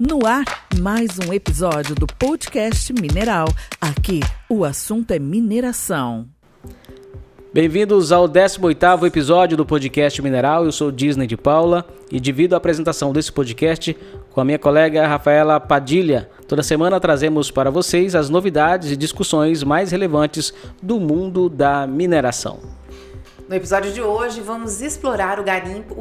No ar, mais um episódio do podcast Mineral. Aqui, o assunto é mineração. Bem-vindos ao 18º episódio do podcast Mineral. Eu sou Disney de Paula e divido a apresentação desse podcast com a minha colega Rafaela Padilha. Toda semana trazemos para vocês as novidades e discussões mais relevantes do mundo da mineração. No episódio de hoje, vamos explorar o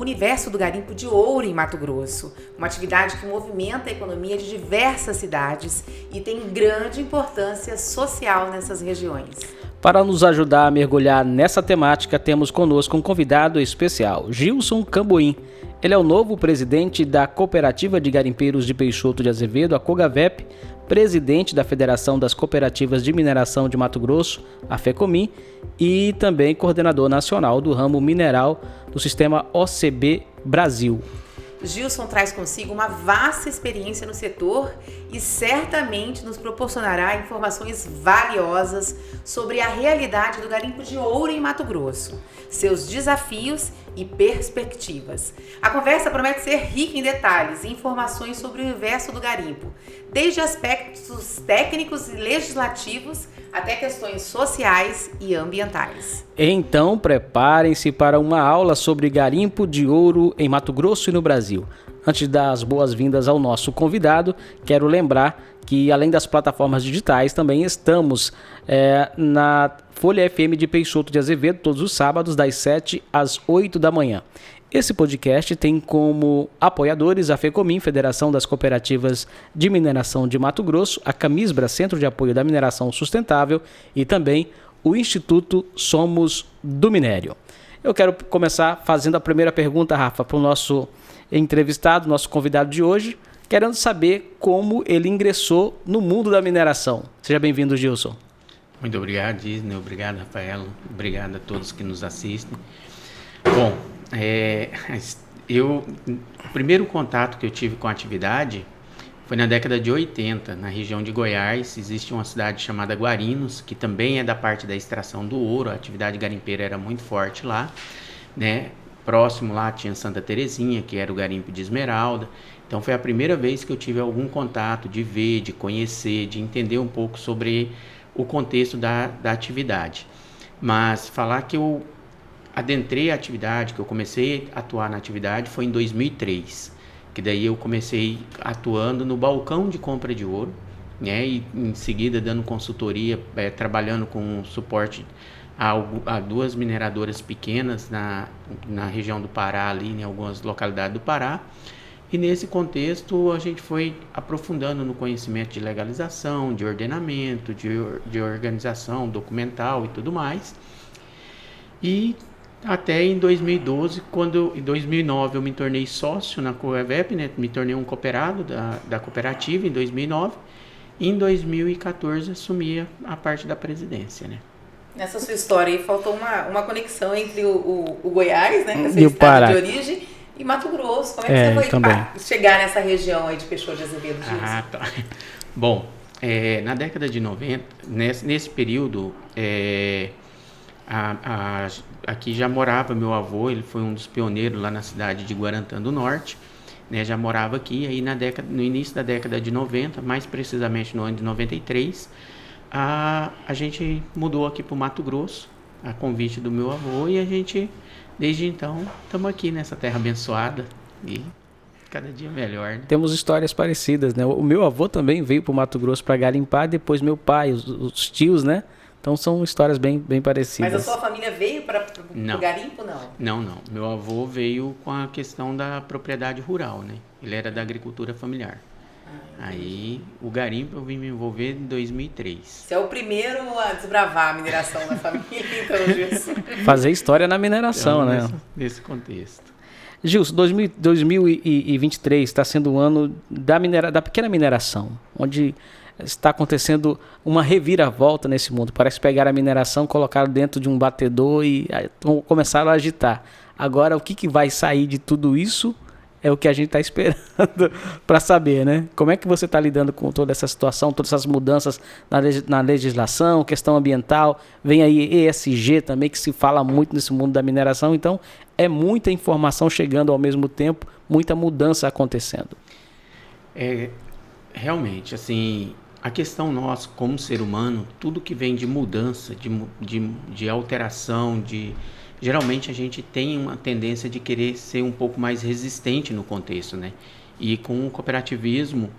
universo do garimpo de ouro em Mato Grosso, uma atividade que movimenta a economia de diversas cidades e tem grande importância social nessas regiões. Para nos ajudar a mergulhar nessa temática, temos conosco um convidado especial, Gilson Cambuim. Ele é o novo presidente da Cooperativa de Garimpeiros de Peixoto de Azevedo, a COGAVEP, presidente da Federação das Cooperativas de Mineração de Mato Grosso, a FECOMIN, e também coordenador nacional do ramo mineral do sistema OCB Brasil. Gilson traz consigo uma vasta experiência no setor e certamente nos proporcionará informações valiosas sobre a realidade do garimpo de ouro em Mato Grosso, seus desafios e perspectivas. A conversa promete ser rica em detalhes e informações sobre o universo do garimpo, desde aspectos técnicos e legislativos até questões sociais e ambientais. Então, preparem-se para uma aula sobre garimpo de ouro em Mato Grosso e no Brasil. Antes de dar as boas-vindas ao nosso convidado, quero lembrar que, além das plataformas digitais, também estamos na Folha FM de Peixoto de Azevedo, todos os sábados, das 7 às 8 da manhã. Esse podcast tem como apoiadores a FECOMIN, Federação das Cooperativas de Mineração de Mato Grosso, a Camisbra, Centro de Apoio da Mineração Sustentável, e também o Instituto Somos do Minério. Eu quero começar fazendo a primeira pergunta, Rafa, para o nosso entrevistado, nosso convidado de hoje, querendo saber como ele ingressou no mundo da mineração. Seja bem-vindo, Gilson. Muito obrigado, Disney. Obrigado, Rafaela. Obrigado a todos que nos assistem. Bom, o primeiro contato que eu tive com a atividade foi na década de 80, na região de Goiás. Existe uma cidade chamada Guarinos, que também é da parte da extração do ouro. A atividade garimpeira era muito forte lá, né? Próximo lá tinha Santa Terezinha, que era o garimpo de esmeralda. Então foi a primeira vez que eu tive algum contato de ver, de conhecer, de entender um pouco sobre o contexto da atividade. Mas falar que eu adentrei a atividade, que eu comecei a atuar na atividade foi em 2003, que daí eu comecei atuando no balcão de compra de ouro, né, e em seguida dando consultoria, trabalhando com suporte a duas mineradoras pequenas na região do Pará, ali em algumas localidades do Pará. E nesse contexto a gente foi aprofundando no conhecimento de legalização, de ordenamento, de organização documental e tudo mais. E até em 2012, em 2009 eu me tornei sócio na COGAVEP, né? Me tornei um cooperado da cooperativa em 2009. E em 2014 assumi a parte da presidência, né? Nessa sua história aí faltou uma conexão entre o Goiás, né, que é seu E o estado Pará de origem, e Mato Grosso. Como é que você foi chegar nessa região aí de Peixoto de Azevedo? Tá. Bom, na década de 90, nesse período, aqui já morava meu avô. Ele foi um dos pioneiros lá na cidade de Guarantã do Norte, né, já morava aqui. Aí no início da década de 90, mais precisamente no ano de 93, a gente mudou aqui para o Mato Grosso, a convite do meu avô, e a gente, desde então, estamos aqui nessa terra abençoada e cada dia melhor, né? Temos histórias parecidas, né? O meu avô também veio para o Mato Grosso para garimpar, depois meu pai, os tios, né? Então são histórias bem parecidas. Mas a sua família veio para o garimpo, não? Não. Meu avô veio com a questão da propriedade rural, né? Ele era da agricultura familiar. Aí o garimpo eu vim me envolver em 2003. Você é o primeiro a desbravar a mineração da família, então, Gilson. Fazer história na mineração, então, né? Nesse contexto. Gilson, 2023 está sendo o ano da pequena mineração, onde está acontecendo uma reviravolta nesse mundo. Parece pegar a mineração, colocar dentro de um batedor e começaram a agitar. Agora, o que vai sair de tudo isso é o que a gente está esperando para saber, né? Como é que você está lidando com toda essa situação, todas essas mudanças na legislação, questão ambiental, vem aí ESG também, que se fala muito nesse mundo da mineração, então é muita informação chegando ao mesmo tempo, muita mudança acontecendo. Realmente, assim, a questão nossa como ser humano, tudo que vem de mudança, de alteração, geralmente a gente tem uma tendência de querer ser um pouco mais resistente no contexto, né? E com o cooperativismo,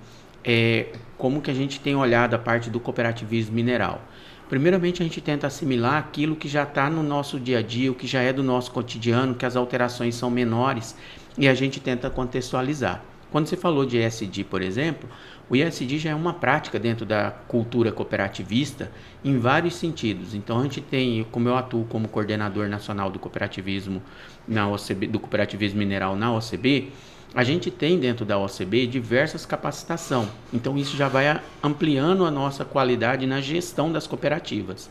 como que a gente tem olhado a parte do cooperativismo mineral? Primeiramente, a gente tenta assimilar aquilo que já está no nosso dia a dia, o que já é do nosso cotidiano, que as alterações são menores, e a gente tenta contextualizar. Quando você falou de ESG, por exemplo, o ESG já é uma prática dentro da cultura cooperativista em vários sentidos. Então, a gente tem, como eu atuo como coordenador nacional do cooperativismo na OCB, do cooperativismo mineral na OCB, a gente tem dentro da OCB diversas capacitações. Então, isso já vai ampliando a nossa qualidade na gestão das cooperativas.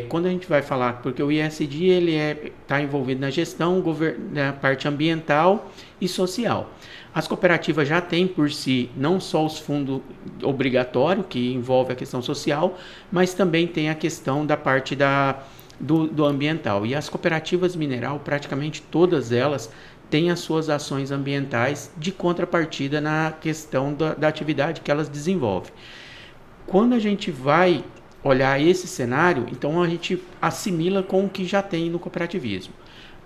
Quando a gente vai falar, porque o ESG ele está envolvido na gestão, na parte ambiental e social. As cooperativas já têm por si não só os fundos obrigatórios, que envolve a questão social, mas também tem a questão da parte do ambiental. E as cooperativas mineral, praticamente todas elas, têm as suas ações ambientais de contrapartida na questão da atividade que elas desenvolvem. Quando a gente vai olhar esse cenário, então a gente assimila com o que já tem no cooperativismo.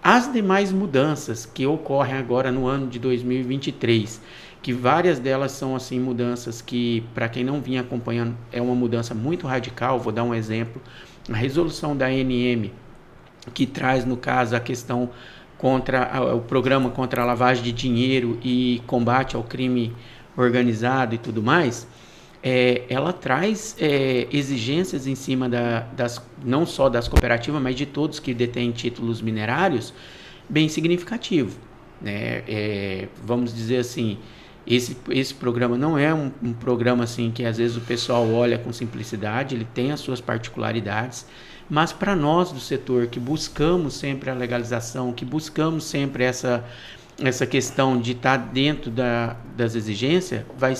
As demais mudanças que ocorrem agora no ano de 2023, que várias delas são assim mudanças que, para quem não vinha acompanhando, é uma mudança muito radical. Vou dar um exemplo. A resolução da ANM, que traz, no caso, a questão contra o programa contra a lavagem de dinheiro e combate ao crime organizado e tudo mais, ela traz exigências em cima não só das cooperativas, mas de todos que detêm títulos minerários, bem significativo, né? Vamos dizer assim, esse programa não é um programa assim que às vezes o pessoal olha com simplicidade, ele tem as suas particularidades, mas para nós do setor que buscamos sempre a legalização, que buscamos sempre essa questão de estar dentro das exigências, vai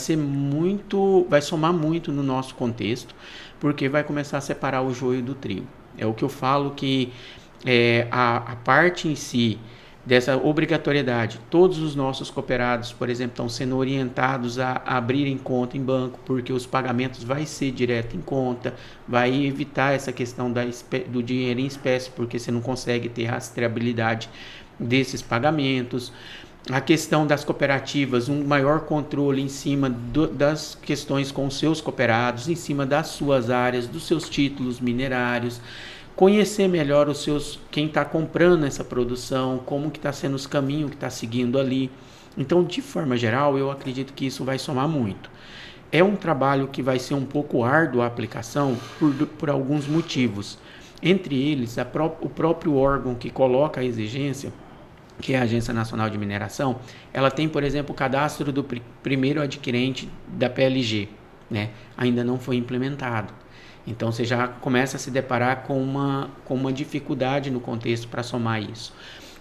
somar muito no nosso contexto, porque vai começar a separar o joio do trigo. É o que eu falo que a parte em si dessa obrigatoriedade, todos os nossos cooperados, por exemplo, estão sendo orientados a abrirem conta em banco, porque os pagamentos vai ser direto em conta, vai evitar essa questão do dinheiro em espécie, porque você não consegue ter rastreabilidade desses pagamentos. A questão das cooperativas, um maior controle em cima das questões com os seus cooperados, em cima das suas áreas, dos seus títulos minerários, conhecer melhor quem está comprando essa produção, como que está sendo os caminhos que está seguindo ali. Então, de forma geral, eu acredito que isso vai somar muito. É um trabalho que vai ser um pouco árduo a aplicação por alguns motivos. Entre eles, o próprio órgão que coloca a exigência, que é a Agência Nacional de Mineração, ela tem, por exemplo, o cadastro do primeiro adquirente da PLG, né? Ainda não foi implementado. Então, você já começa a se deparar com uma dificuldade no contexto para somar isso.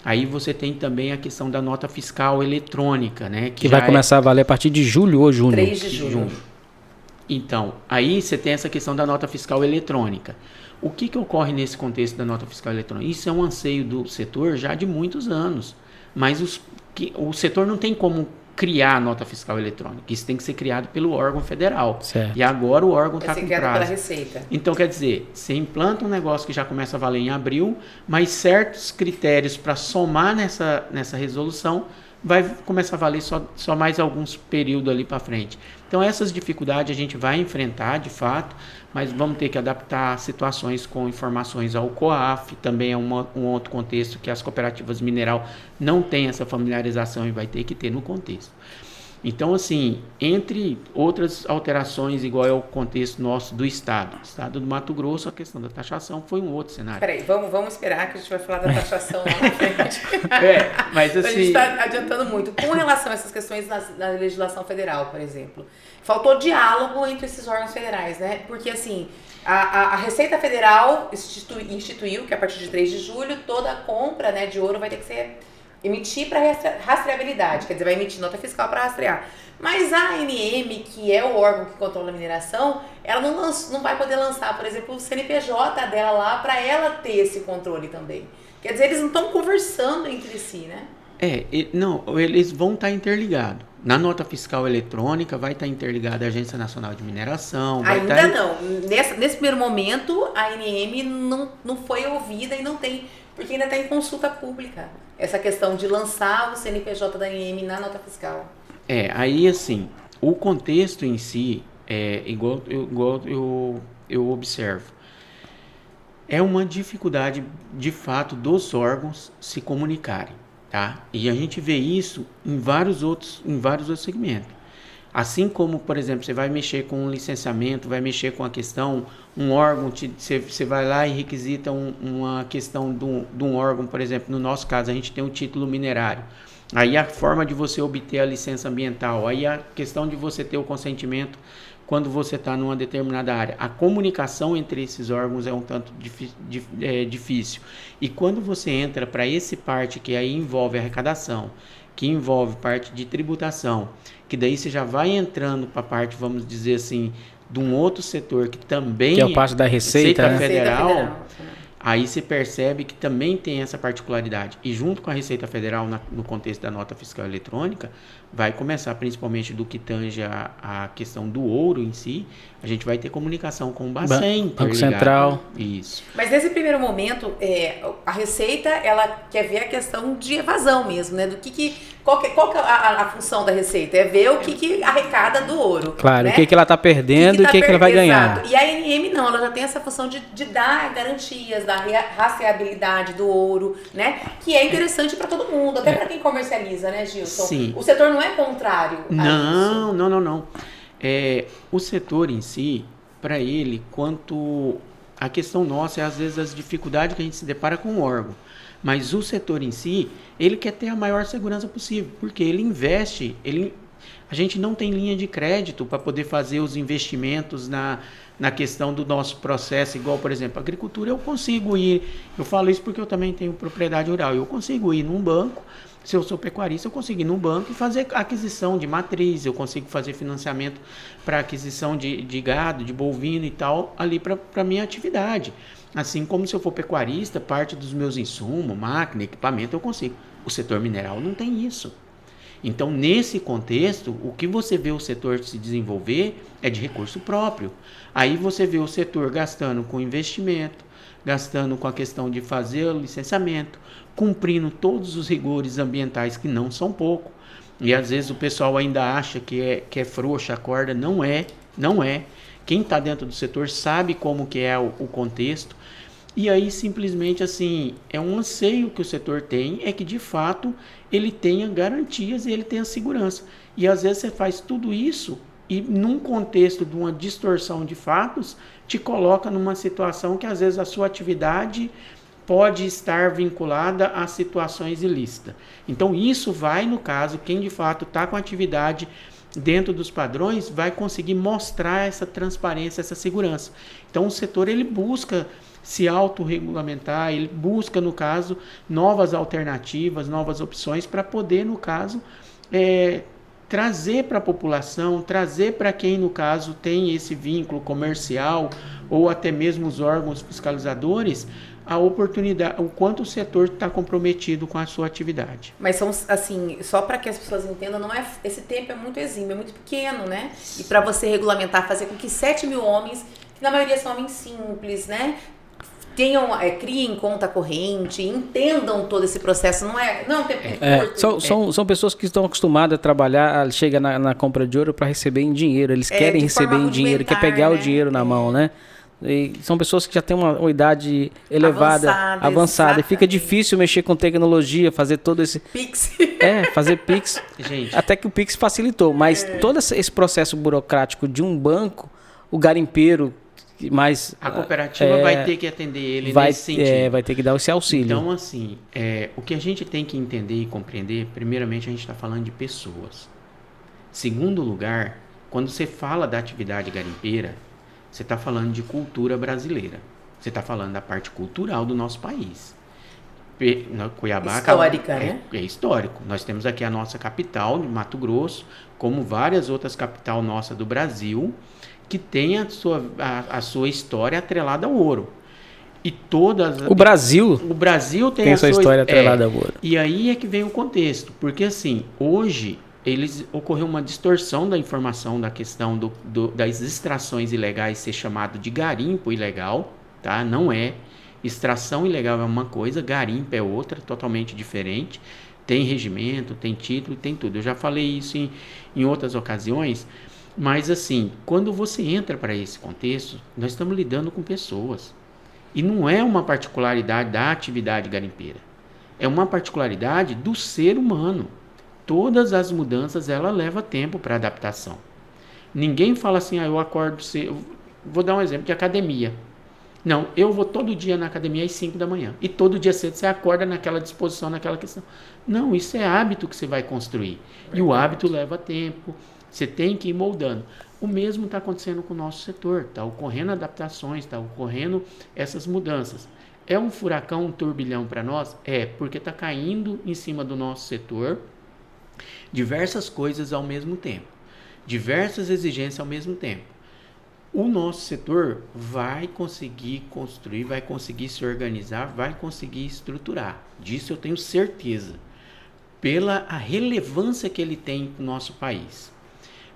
Aí você tem também a questão da nota fiscal eletrônica, né? Que vai começar a valer a partir de julho ou junho? 3 de julho. Então, aí você tem essa questão da nota fiscal eletrônica. O que ocorre nesse contexto da nota fiscal eletrônica? Isso é um anseio do setor já de muitos anos, mas o setor não tem como criar a nota fiscal eletrônica. Isso tem que ser criado pelo órgão federal. Certo. E agora o órgão está com prazo. Pela Receita. Então, quer dizer, você implanta um negócio que já começa a valer em abril, mas certos critérios para somar nessa resolução vai começar a valer só mais alguns períodos ali para frente. Então, essas dificuldades a gente vai enfrentar, de fato, mas vamos ter que adaptar situações com informações ao COAF, também é um outro contexto que as cooperativas mineral não têm essa familiarização e vai ter que ter no contexto. Então, assim, entre outras alterações, igual é o contexto nosso do Estado do Mato Grosso, a questão da taxação foi um outro cenário. Peraí, vamos esperar que a gente vai falar da taxação lá na frente. Mas assim... A gente está adiantando muito. Com relação a essas questões na legislação federal, por exemplo, faltou diálogo entre esses órgãos federais, né? Porque, assim, a Receita Federal instituiu que a partir de 3 de julho toda a compra, né, de ouro vai ter que ser emitir para rastreabilidade, quer dizer, vai emitir nota fiscal para rastrear. Mas a ANM, que é o órgão que controla a mineração, ela não vai poder lançar, por exemplo, o CNPJ dela lá para ela ter esse controle também. Quer dizer, eles não estão conversando entre si, né? Não, eles vão estar interligados. Na nota fiscal eletrônica vai estar interligada à Agência Nacional de Mineração. Ainda não. Nesse primeiro momento, a ANM não foi ouvida e não tem, porque ainda está em consulta pública. Essa questão de lançar o CNPJ da ANM na nota fiscal. Aí assim, o contexto em si, igual eu observo, é uma dificuldade, de fato, dos órgãos se comunicarem. Tá? E a gente vê isso em vários outros segmentos. Assim como, por exemplo, você vai mexer com um licenciamento, vai mexer com a questão, um órgão, você vai lá e requisita uma questão de um órgão, por exemplo, no nosso caso, a gente tem um título minerário. Aí a forma de você obter a licença ambiental, aí a questão de você ter o consentimento quando você está numa determinada área. A comunicação entre esses órgãos é um tanto difícil. E quando você entra para esse parte que aí envolve arrecadação, que envolve parte de tributação, que daí você já vai entrando para a parte, vamos dizer assim, de um outro setor que também... Que é a parte da Receita, né? Federal. Aí você percebe que também tem essa particularidade. E junto com a Receita Federal, no contexto da nota fiscal eletrônica, vai começar principalmente do que tange a questão do ouro em si, a gente vai ter comunicação com o Bacen, Banco Central. Isso. Mas nesse primeiro momento, a Receita, ela quer ver a questão de evasão mesmo, né? Qual que é a função da Receita? É ver o que arrecada do ouro. Claro, né? O que ela está perdendo e o que ela vai ganhar. Exato. E a ANM não, ela já tem essa função de dar garantias, da rastreabilidade do ouro, né? Que é interessante para todo mundo, até para quem comercializa, né, Gilson? Sim. O setor não é contrário a isso. Não. O setor em si, para ele, quanto a questão nossa é às vezes as dificuldades que a gente se depara com o órgão. Mas o setor em si, ele quer ter a maior segurança possível, porque ele investe, a gente não tem linha de crédito para poder fazer os investimentos na questão do nosso processo, igual, por exemplo, agricultura, eu consigo ir, eu falo isso porque eu também tenho propriedade rural, eu consigo ir num banco, se eu sou pecuarista, eu consigo ir num banco e fazer aquisição de matriz, eu consigo fazer financiamento para aquisição de gado, de bovino e tal, ali para a minha atividade. Assim como se eu for pecuarista, parte dos meus insumos, máquina, equipamento, eu consigo. O setor mineral não tem isso. Então, nesse contexto, o que você vê o setor se desenvolver é de recurso próprio. Aí você vê o setor gastando com investimento, gastando com a questão de fazer o licenciamento, cumprindo todos os rigores ambientais que não são pouco. E às vezes o pessoal ainda acha que é frouxa a corda, não é. Quem está dentro do setor sabe como que é o contexto. E aí simplesmente assim, é um anseio que o setor tem, é que de fato ele tenha garantias e ele tenha segurança. E às vezes você faz tudo isso e num contexto de uma distorção de fatos, te coloca numa situação que às vezes a sua atividade pode estar vinculada a situações ilícitas. Então isso vai, no caso, quem de fato está com atividade dentro dos padrões, vai conseguir mostrar essa transparência, essa segurança. Então o setor ele busca se autorregulamentar, ele busca, no caso, novas alternativas, novas opções para poder, no caso, trazer para a população, trazer para quem, no caso, tem esse vínculo comercial ou até mesmo os órgãos fiscalizadores, a oportunidade, o quanto o setor está comprometido com a sua atividade. Mas são, assim, só para que as pessoas entendam, esse tempo é muito exímio, é muito pequeno, né? E para você regulamentar, fazer com que 7 mil homens, que na maioria são homens simples, né? Criem conta corrente, entendam todo esse processo, não é um tempo curto. São pessoas que estão acostumadas a trabalhar, chega na compra de ouro para receber em dinheiro, eles querem receber em dinheiro, quer pegar o dinheiro na mão, né? E são pessoas que já têm uma idade elevada, avançada. E fica difícil mexer com tecnologia, fazer todo esse... Pix. Fazer Pix. Gente. Até que o Pix facilitou, mas todo esse processo burocrático de um banco, o garimpeiro... Mas a cooperativa vai ter que atender ele nesse sentido. Vai ter que dar esse auxílio. Então, assim, o que a gente tem que entender e compreender, primeiramente, a gente está falando de pessoas. Segundo lugar, quando você fala da atividade garimpeira, você está falando de cultura brasileira. Você está falando da parte cultural do nosso país. Cuiabá histórica, né? É histórico. Nós temos aqui a nossa capital, de Mato Grosso, como várias outras capitais nossas do Brasil, que tem a sua história atrelada ao ouro. E todas... O Brasil tem a sua história atrelada ao ouro. E aí é que vem o contexto. Porque, assim, hoje, ocorreu uma distorção da informação da questão das extrações ilegais ser chamado de garimpo ilegal, tá? Não é. Extração ilegal é uma coisa, garimpo é outra, totalmente diferente. Tem regimento, tem título, tem tudo. Eu já falei isso em outras ocasiões, mas assim, quando você entra para esse contexto, nós estamos lidando com pessoas. E não é uma particularidade da atividade garimpeira. É uma particularidade do ser humano. Todas as mudanças, ela leva tempo para adaptação. Ninguém fala assim, eu acordo cedo. Vou dar um exemplo de academia. Não, eu vou todo dia na academia às 5 da manhã. E todo dia cedo você acorda naquela disposição, naquela questão. Não, isso é hábito que você vai construir. E o hábito leva tempo. Você tem que ir moldando. O mesmo está acontecendo com o nosso setor. Está ocorrendo adaptações, está ocorrendo essas mudanças. É um furacão, um turbilhão para nós? É, porque está caindo em cima do nosso setor diversas coisas ao mesmo tempo, diversas exigências ao mesmo tempo. O nosso setor vai conseguir construir, vai conseguir se organizar, vai conseguir estruturar. Disso eu tenho certeza, pela a relevância que ele tem no nosso país.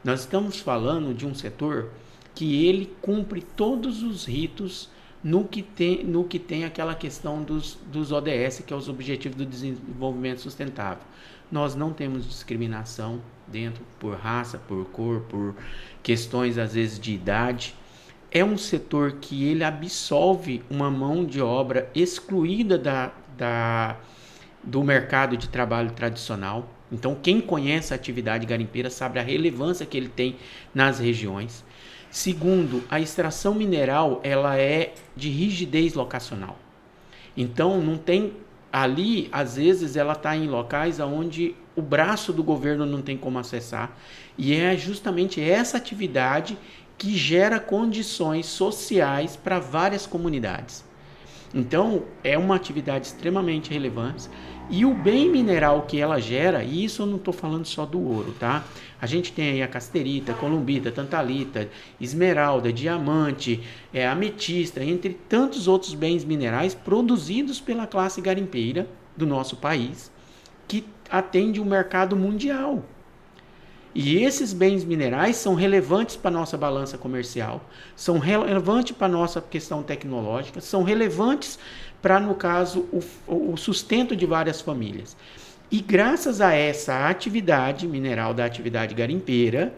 Nós estamos falando de um setor que ele cumpre todos os ritos no que tem aquela questão dos ODS, que é os Objetivos do Desenvolvimento Sustentável. Nós não temos discriminação dentro por raça, por cor, por questões às vezes de idade. É um setor que ele absolve uma mão de obra excluída do mercado de trabalho tradicional. Então, quem conhece a atividade garimpeira sabe a relevância que ele tem nas regiões. Segundo, a extração mineral ela é de rigidez locacional. Então, não tem ali, às vezes, ela está em locais onde o braço do governo não tem como acessar. E é justamente essa atividade que gera condições sociais para várias comunidades. Então, é uma atividade extremamente relevante. E o bem mineral que ela gera, e isso eu não estou falando só do ouro, tá? A gente tem aí a casterita, columbita, tantalita, esmeralda, diamante, ametista, entre tantos outros bens minerais produzidos pela classe garimpeira do nosso país, que atende o mercado mundial. E esses bens minerais são relevantes para a nossa balança comercial, são relevantes para a nossa questão tecnológica, são relevantes para, no caso, o sustento de várias famílias. E graças a essa atividade mineral da atividade garimpeira,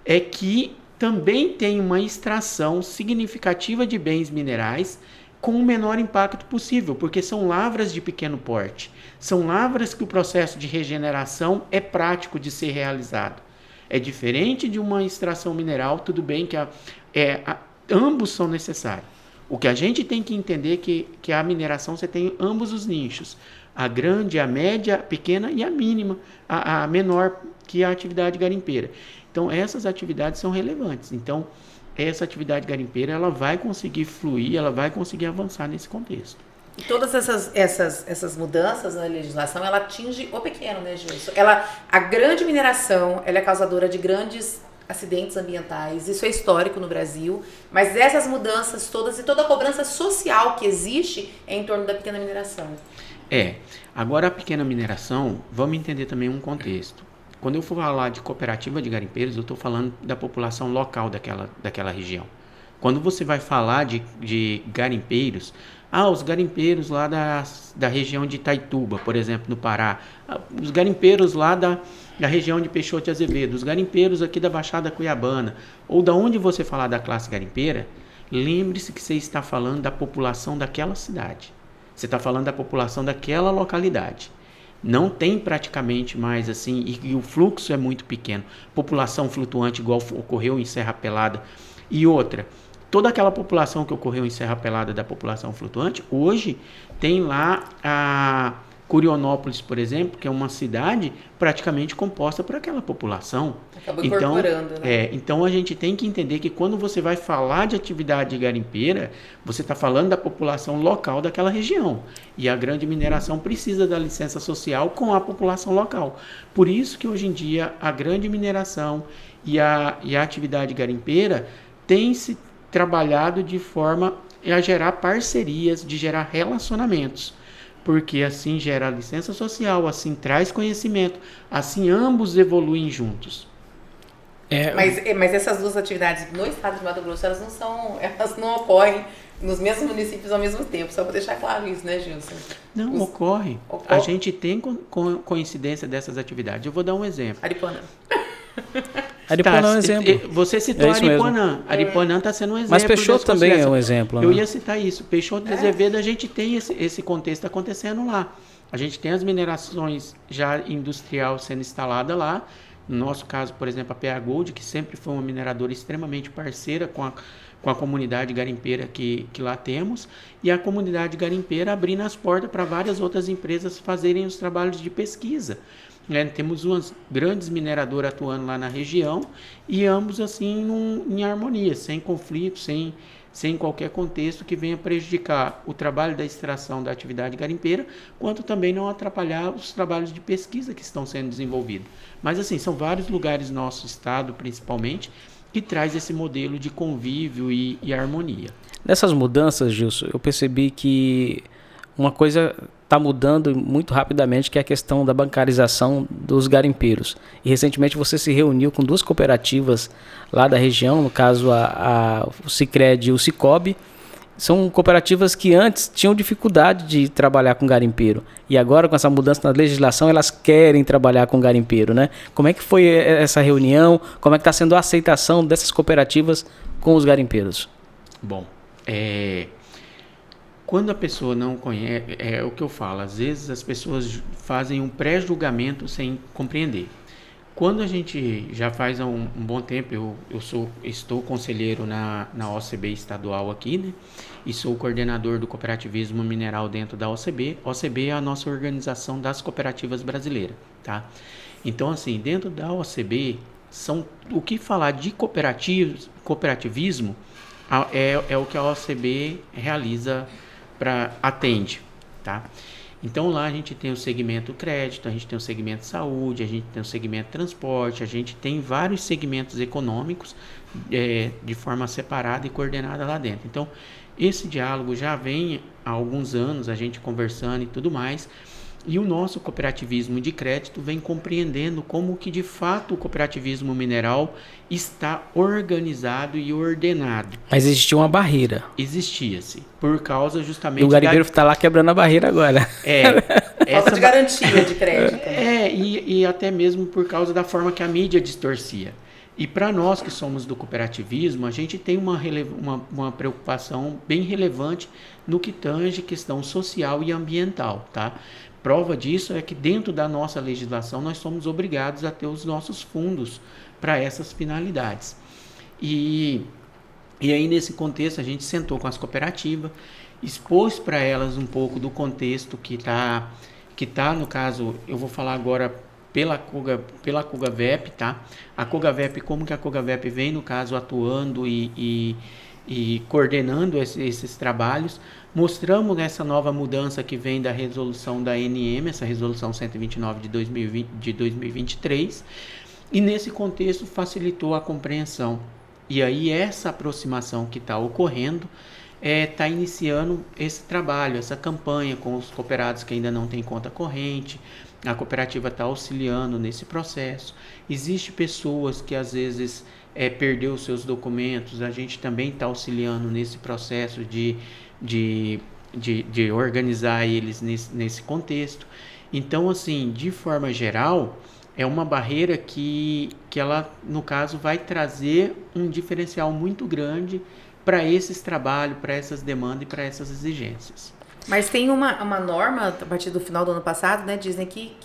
é que também tem uma extração significativa de bens minerais com o menor impacto possível, porque são lavras de pequeno porte. São lavras que o processo de regeneração é prático de ser realizado. É diferente de uma extração mineral, tudo bem que ambos são necessários. O que a gente tem que entender é que a mineração você tem ambos os nichos. A grande, a média, a pequena e a mínima, a menor, que é a atividade garimpeira. Então, essas atividades são relevantes. Então, essa atividade garimpeira ela vai conseguir fluir, ela vai conseguir avançar nesse contexto. E todas essas mudanças na legislação, ela atinge o pequeno, né, Gilson? A grande mineração, ela é causadora de grandes acidentes ambientais, isso é histórico no Brasil, mas essas mudanças todas e toda a cobrança social que existe é em torno da pequena mineração. Agora a pequena mineração, vamos entender também um contexto. Quando eu for falar de cooperativa de garimpeiros, eu estou falando da população local daquela região. Quando você vai falar de garimpeiros, os garimpeiros lá da região de Itaituba, por exemplo, no Pará, os garimpeiros lá da região de Peixoto de Azevedo, os garimpeiros aqui da Baixada Cuiabana, ou da onde você falar da classe garimpeira, lembre-se que você está falando da população daquela cidade. Você está falando da população daquela localidade. Não tem praticamente mais assim, e o fluxo é muito pequeno. População flutuante igual ocorreu em Serra Pelada. E outra, toda aquela população que ocorreu em Serra Pelada da população flutuante, hoje tem lá a Curionópolis, por exemplo, que é uma cidade praticamente composta por aquela população. Acabou incorporando, né? Então a gente tem que entender que quando você vai falar de atividade garimpeira, você está falando da população local daquela região. E a grande mineração precisa da licença social com a população local. Por isso que hoje em dia a grande mineração e a atividade garimpeira tem se trabalhado de forma a gerar parcerias, de gerar relacionamentos porque assim gera licença social, assim traz conhecimento, assim ambos evoluem juntos. Mas essas duas atividades no estado de Mato Grosso, elas não ocorrem nos mesmos municípios ao mesmo tempo, só para deixar claro isso, né, Gilson? Não, ocorre. A gente tem coincidência dessas atividades. Eu vou dar um exemplo. Aripuanã. Aripuanã é um exemplo. Você citou Aripuanã. Aripuanã está sendo um exemplo. Mas Peixoto também é um exemplo. Eu ia citar isso. Peixoto de Azevedo, a gente tem esse contexto acontecendo lá. A gente tem as minerações já industrial sendo instalada lá. No nosso caso, por exemplo, a PA Gold, que sempre foi uma mineradora extremamente parceira com a comunidade garimpeira que lá temos, e a comunidade garimpeira abrindo as portas para várias outras empresas fazerem os trabalhos de pesquisa. Temos umas grandes mineradoras atuando lá na região, e ambos assim em harmonia, sem conflito, sem qualquer contexto que venha prejudicar o trabalho da extração da atividade garimpeira, quanto também não atrapalhar os trabalhos de pesquisa que estão sendo desenvolvidos. Mas assim, são vários lugares no nosso estado, principalmente, que traz esse modelo de convívio e harmonia. Nessas mudanças, Gilson, eu percebi que uma coisa está mudando muito rapidamente, que é a questão da bancarização dos garimpeiros. E recentemente você se reuniu com duas cooperativas lá da região, no caso o Sicredi e o Cicobi. São cooperativas que antes tinham dificuldade de trabalhar com garimpeiro. E agora, com essa mudança na legislação, elas querem trabalhar com garimpeiro, né? Como é que foi essa reunião? Como é que está sendo a aceitação dessas cooperativas com os garimpeiros? Bom, quando a pessoa não conhece, é o que eu falo, às vezes as pessoas fazem um pré-julgamento sem compreender. Quando a gente já faz um bom tempo, estou conselheiro na OCB estadual aqui, né? E sou coordenador do cooperativismo mineral dentro da OCB. OCB é a nossa organização das cooperativas brasileiras, tá? Então, assim, dentro da OCB, o que falar de cooperativismo é o que a OCB realiza, atende, tá? Então lá a gente tem o segmento crédito, a gente tem o segmento saúde, a gente tem o segmento transporte, a gente tem vários segmentos econômicos de forma separada e coordenada lá dentro. Então esse diálogo já vem há alguns anos, a gente conversando e tudo mais, e o nosso cooperativismo de crédito vem compreendendo como que de fato o cooperativismo mineral está organizado e ordenado. Mas existia uma barreira. Existia-se, por causa justamente... E o garimpeiro está lá quebrando a barreira agora. Falta de garantia de crédito. E até mesmo por causa da forma que a mídia distorcia. E para nós que somos do cooperativismo, a gente tem uma preocupação bem relevante no que tange questão social e ambiental, tá? Prova disso é que dentro da nossa legislação nós somos obrigados a ter os nossos fundos para essas finalidades. E aí nesse contexto a gente sentou com as cooperativas, expôs para elas um pouco do contexto que tá no caso, eu vou falar agora pela COGAVEP, tá? A COGAVEP, como que a COGAVEP vem no caso atuando e coordenando esses trabalhos. Mostramos essa nova mudança que vem da resolução da ANM, essa resolução 129 de 2023, e nesse contexto facilitou a compreensão. E aí essa aproximação que está ocorrendo está iniciando esse trabalho, essa campanha com os cooperados que ainda não têm conta corrente. A cooperativa está auxiliando nesse processo. Existem pessoas que às vezes perdeu os seus documentos, a gente também está auxiliando nesse processo de organizar eles nesse contexto. Então, assim, de forma geral, é uma barreira que ela, no caso, vai trazer um diferencial muito grande para esses trabalhos, para essas demandas e para essas exigências. Mas tem uma norma, a partir do final do ano passado, né, dizem que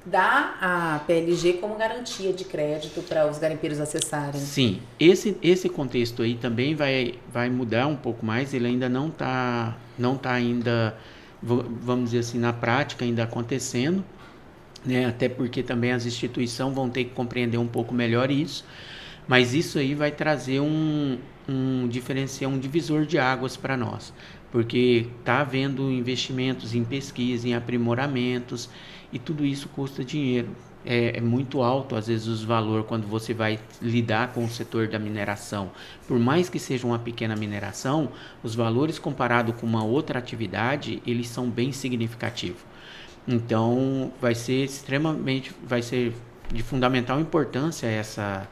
dá a PLG como garantia de crédito para os garimpeiros acessarem. Sim, esse contexto aí também vai mudar um pouco mais, ele ainda não tá ainda, vamos dizer assim, na prática ainda acontecendo, né? Até porque também as instituições vão ter que compreender um pouco melhor isso, mas isso aí vai trazer um diferencial, um divisor de águas para nós, porque está havendo investimentos em pesquisa, em aprimoramentos, e tudo isso custa dinheiro. é muito alto, às vezes, os valores quando você vai lidar com o setor da mineração. Por mais que seja uma pequena mineração, os valores comparado com uma outra atividade, eles são bem significativos. Então, vai ser de fundamental importância essa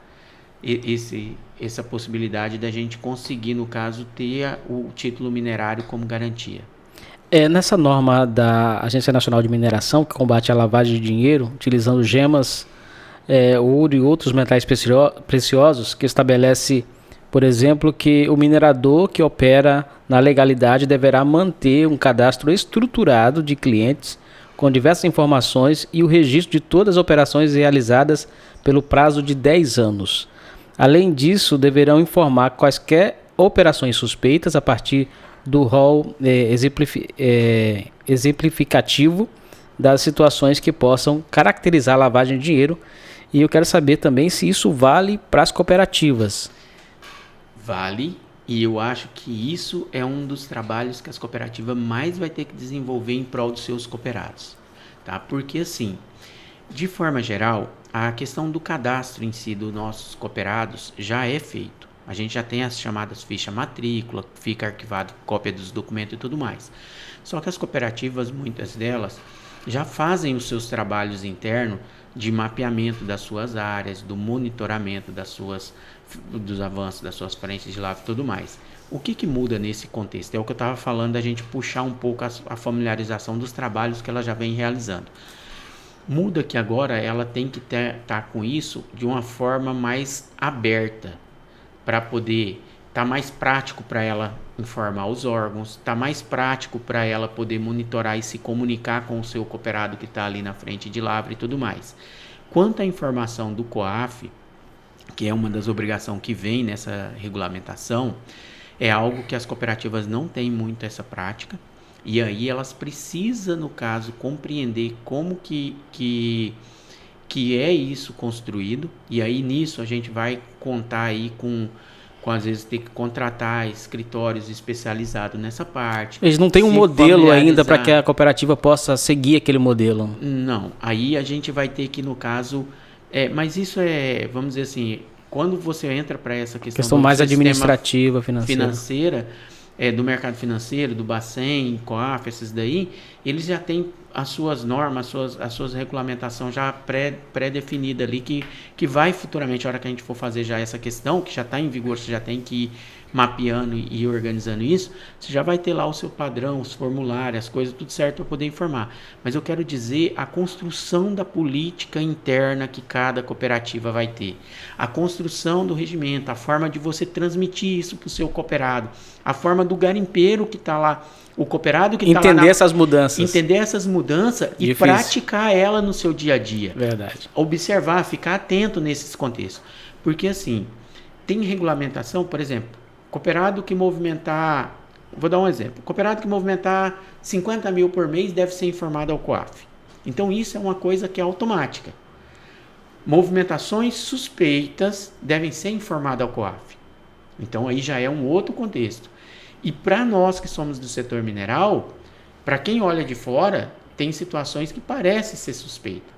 possibilidade da gente conseguir, no caso, ter o título minerário como garantia. Nessa norma da Agência Nacional de Mineração, que combate a lavagem de dinheiro, utilizando gemas, ouro e outros metais preciosos, que estabelece, por exemplo, que o minerador que opera na legalidade deverá manter um cadastro estruturado de clientes com diversas informações e o registro de todas as operações realizadas pelo prazo de 10 anos. Além disso, deverão informar quaisquer operações suspeitas a partir do rol exemplificativo das situações que possam caracterizar a lavagem de dinheiro. E eu quero saber também se isso vale para as cooperativas. Vale, e eu acho que isso é um dos trabalhos que as cooperativas mais vai ter que desenvolver em prol dos seus cooperados, tá? Porque assim, de forma geral, a questão do cadastro em si dos nossos cooperados já é feito. A gente já tem as chamadas ficha matrícula, fica arquivado cópia dos documentos e tudo mais. Só que as cooperativas, muitas delas, já fazem os seus trabalhos internos de mapeamento das suas áreas, do monitoramento dos avanços das suas frentes de lavra e tudo mais. O que muda nesse contexto? É o que eu estava falando, da gente puxar um pouco a familiarização dos trabalhos que ela já vem realizando. Muda que agora ela tem que estar com isso de uma forma mais aberta, para poder estar mais prático para ela informar os órgãos, está mais prático para ela poder monitorar e se comunicar com o seu cooperado que está ali na frente de lavra e tudo mais. Quanto à informação do COAF, que é uma das obrigações que vem nessa regulamentação, é algo que as cooperativas não têm muito essa prática, e aí elas precisam, no caso, compreender como que é isso construído, e aí nisso a gente vai contar aí com às vezes ter que contratar escritórios especializados nessa parte. Eles não têm um modelo ainda para que a cooperativa possa seguir aquele modelo? Não, aí a gente vai ter que, no caso, mas isso vamos dizer assim, quando você entra para essa questão mais administrativa, financeira, do mercado financeiro, do Bacen, COAF, esses daí, eles já têm as suas normas, as suas regulamentações já pré-definidas ali, que vai futuramente, a hora que a gente for fazer já essa questão, que já está em vigor, você já tem que ir mapeando e organizando isso, você já vai ter lá o seu padrão, os formulários, as coisas, tudo certo para poder informar. Mas eu quero dizer a construção da política interna que cada cooperativa vai ter, a construção do regimento, a forma de você transmitir isso para o seu cooperado, a forma do garimpeiro que está lá, o cooperado que está lá. Entender essas mudanças. Entender essas mudanças e praticar ela no seu dia a dia. Verdade. Observar, ficar atento nesses contextos. Porque assim, tem regulamentação, por exemplo, cooperado que movimentar, vou dar um exemplo, cooperado que movimentar 50 mil por mês deve ser informado ao COAF. Então isso é uma coisa que é automática. Movimentações suspeitas devem ser informadas ao COAF. Então aí já é um outro contexto. E para nós que somos do setor mineral, para quem olha de fora, tem situações que parecem ser suspeitas,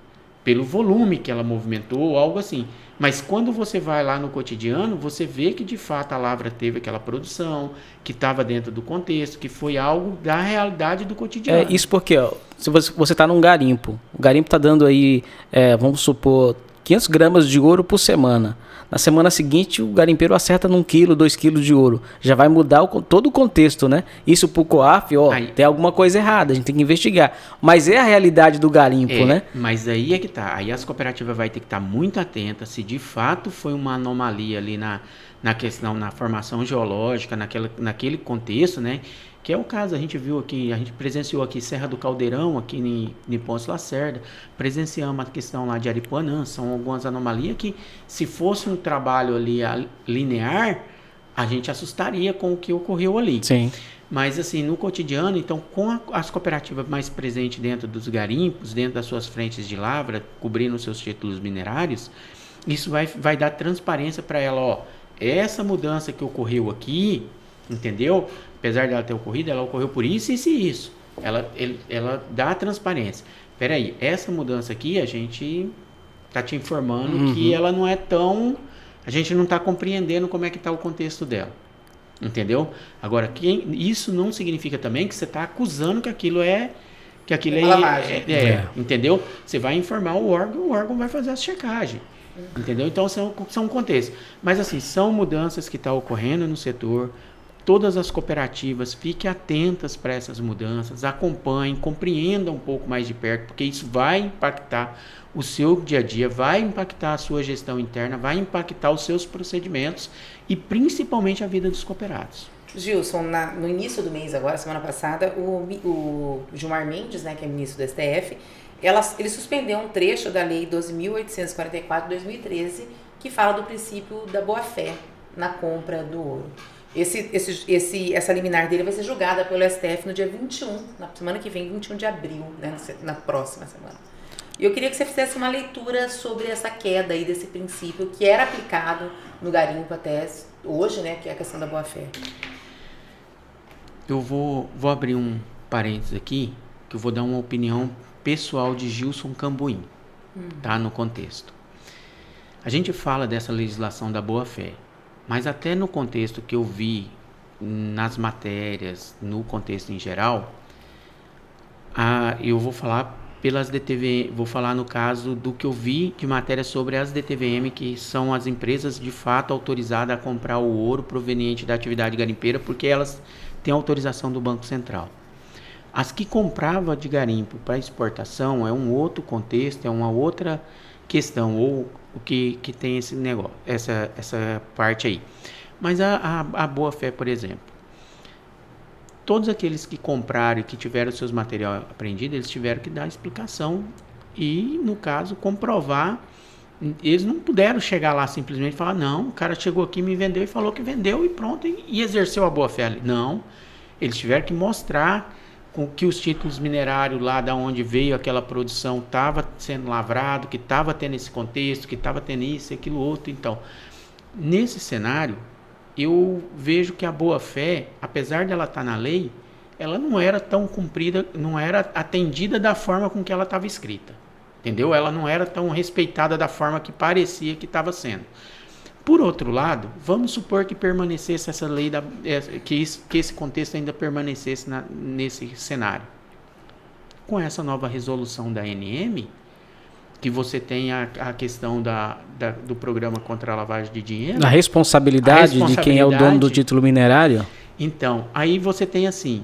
pelo volume que ela movimentou ou algo assim. Mas quando você vai lá no cotidiano, você vê que de fato a lavra teve aquela produção, que estava dentro do contexto, que foi algo da realidade do cotidiano. Isso porque, se você está num garimpo, o garimpo está dando aí, vamos supor, 500 gramas de ouro por semana. Na semana seguinte, o garimpeiro acerta num quilo, 2 quilos de ouro. Já vai mudar todo o contexto, né? Isso pro COAF, tem alguma coisa errada, a gente tem que investigar. Mas é a realidade do garimpo, né? Mas aí é que tá. Aí as cooperativas vai ter que estar muito atentas se de fato foi uma anomalia ali na questão, na formação geológica, naquele contexto, né? Que é o caso, a gente viu aqui, a gente presenciou aqui Serra do Caldeirão, aqui em Pontes Lacerda, presenciamos a questão lá de Aripuanã, são algumas anomalias que, se fosse um trabalho ali linear, a gente assustaria com o que ocorreu ali. Sim. Mas assim, no cotidiano, então, com as cooperativas mais presentes dentro dos garimpos, dentro das suas frentes de lavra, cobrindo os seus títulos minerários, isso vai dar transparência para ela, essa mudança que ocorreu aqui, entendeu? Apesar dela ter ocorrido, ela ocorreu por isso e isso. Ela dá a transparência. Espera aí, essa mudança aqui a gente Está te informando que ela não é tão... A gente não está compreendendo como é que está o contexto dela. Entendeu? Agora, isso não significa também que você está acusando que aquilo é... Entendeu? Você vai informar o órgão vai fazer essa checagem. Entendeu? Então, são contextos. Mas, assim, são mudanças que estão ocorrendo no setor. Todas as cooperativas fiquem atentas para essas mudanças, acompanhem, compreendam um pouco mais de perto, porque isso vai impactar o seu dia a dia, vai impactar a sua gestão interna, vai impactar os seus procedimentos e principalmente a vida dos cooperados. Gilson, no início do mês agora, semana passada, o Gilmar Mendes, né, que é ministro do STF, ele suspendeu um trecho da Lei 12.844 de 2013, que fala do princípio da boa-fé na compra do ouro. Essa liminar dele vai ser julgada pelo STF no dia 21, na semana que vem, 21 de abril, né, na próxima semana. E eu queria que você fizesse uma leitura sobre essa queda aí desse princípio que era aplicado no garimpo até hoje, né, que é a questão da boa-fé. Eu vou abrir um parênteses aqui, que eu vou dar uma opinião pessoal de Gilson Cambuim, tá, no contexto. A gente fala dessa legislação da boa-fé, mas até no contexto que eu vi nas matérias, no contexto em geral, eu vou falar pelas DTVM, vou falar no caso do que eu vi de matéria sobre as DTVM, que são as empresas de fato autorizadas a comprar o ouro proveniente da atividade garimpeira, porque elas têm autorização do Banco Central. As que compravam de garimpo para exportação é um outro contexto, é uma outra questão, ou o que tem esse negócio, essa parte aí. Mas a boa-fé, por exemplo, todos aqueles que compraram e que tiveram seus materiais apreendidos, eles tiveram que dar explicação e, no caso, comprovar. Eles não puderam chegar lá simplesmente e falar, não, o cara chegou aqui, me vendeu e falou que vendeu e pronto, e exerceu a boa-fé ali. Não, eles tiveram que mostrar que os títulos minerários lá da onde veio aquela produção estava sendo lavrado, que estava tendo esse contexto, que estava tendo isso, aquilo, outro. Então, nesse cenário, eu vejo que a boa-fé, apesar de ela estar na lei, ela não era tão cumprida, não era atendida da forma com que ela estava escrita. Entendeu? Ela não era tão respeitada da forma que parecia que estava sendo. Por outro lado, vamos supor que permanecesse essa lei, que esse contexto ainda permanecesse nesse cenário. Com essa nova resolução da ANM, que você tem a questão do programa contra a lavagem de dinheiro. A responsabilidade de quem é o dono do título minerário. Então, aí você tem assim,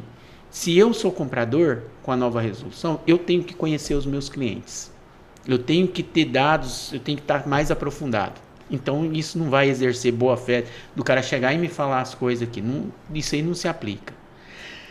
se eu sou comprador, com a nova resolução, eu tenho que conhecer os meus clientes. Eu tenho que ter dados, eu tenho que estar mais aprofundado. Então, isso não vai exercer boa-fé do cara chegar e me falar as coisas aqui. Não, isso aí não se aplica.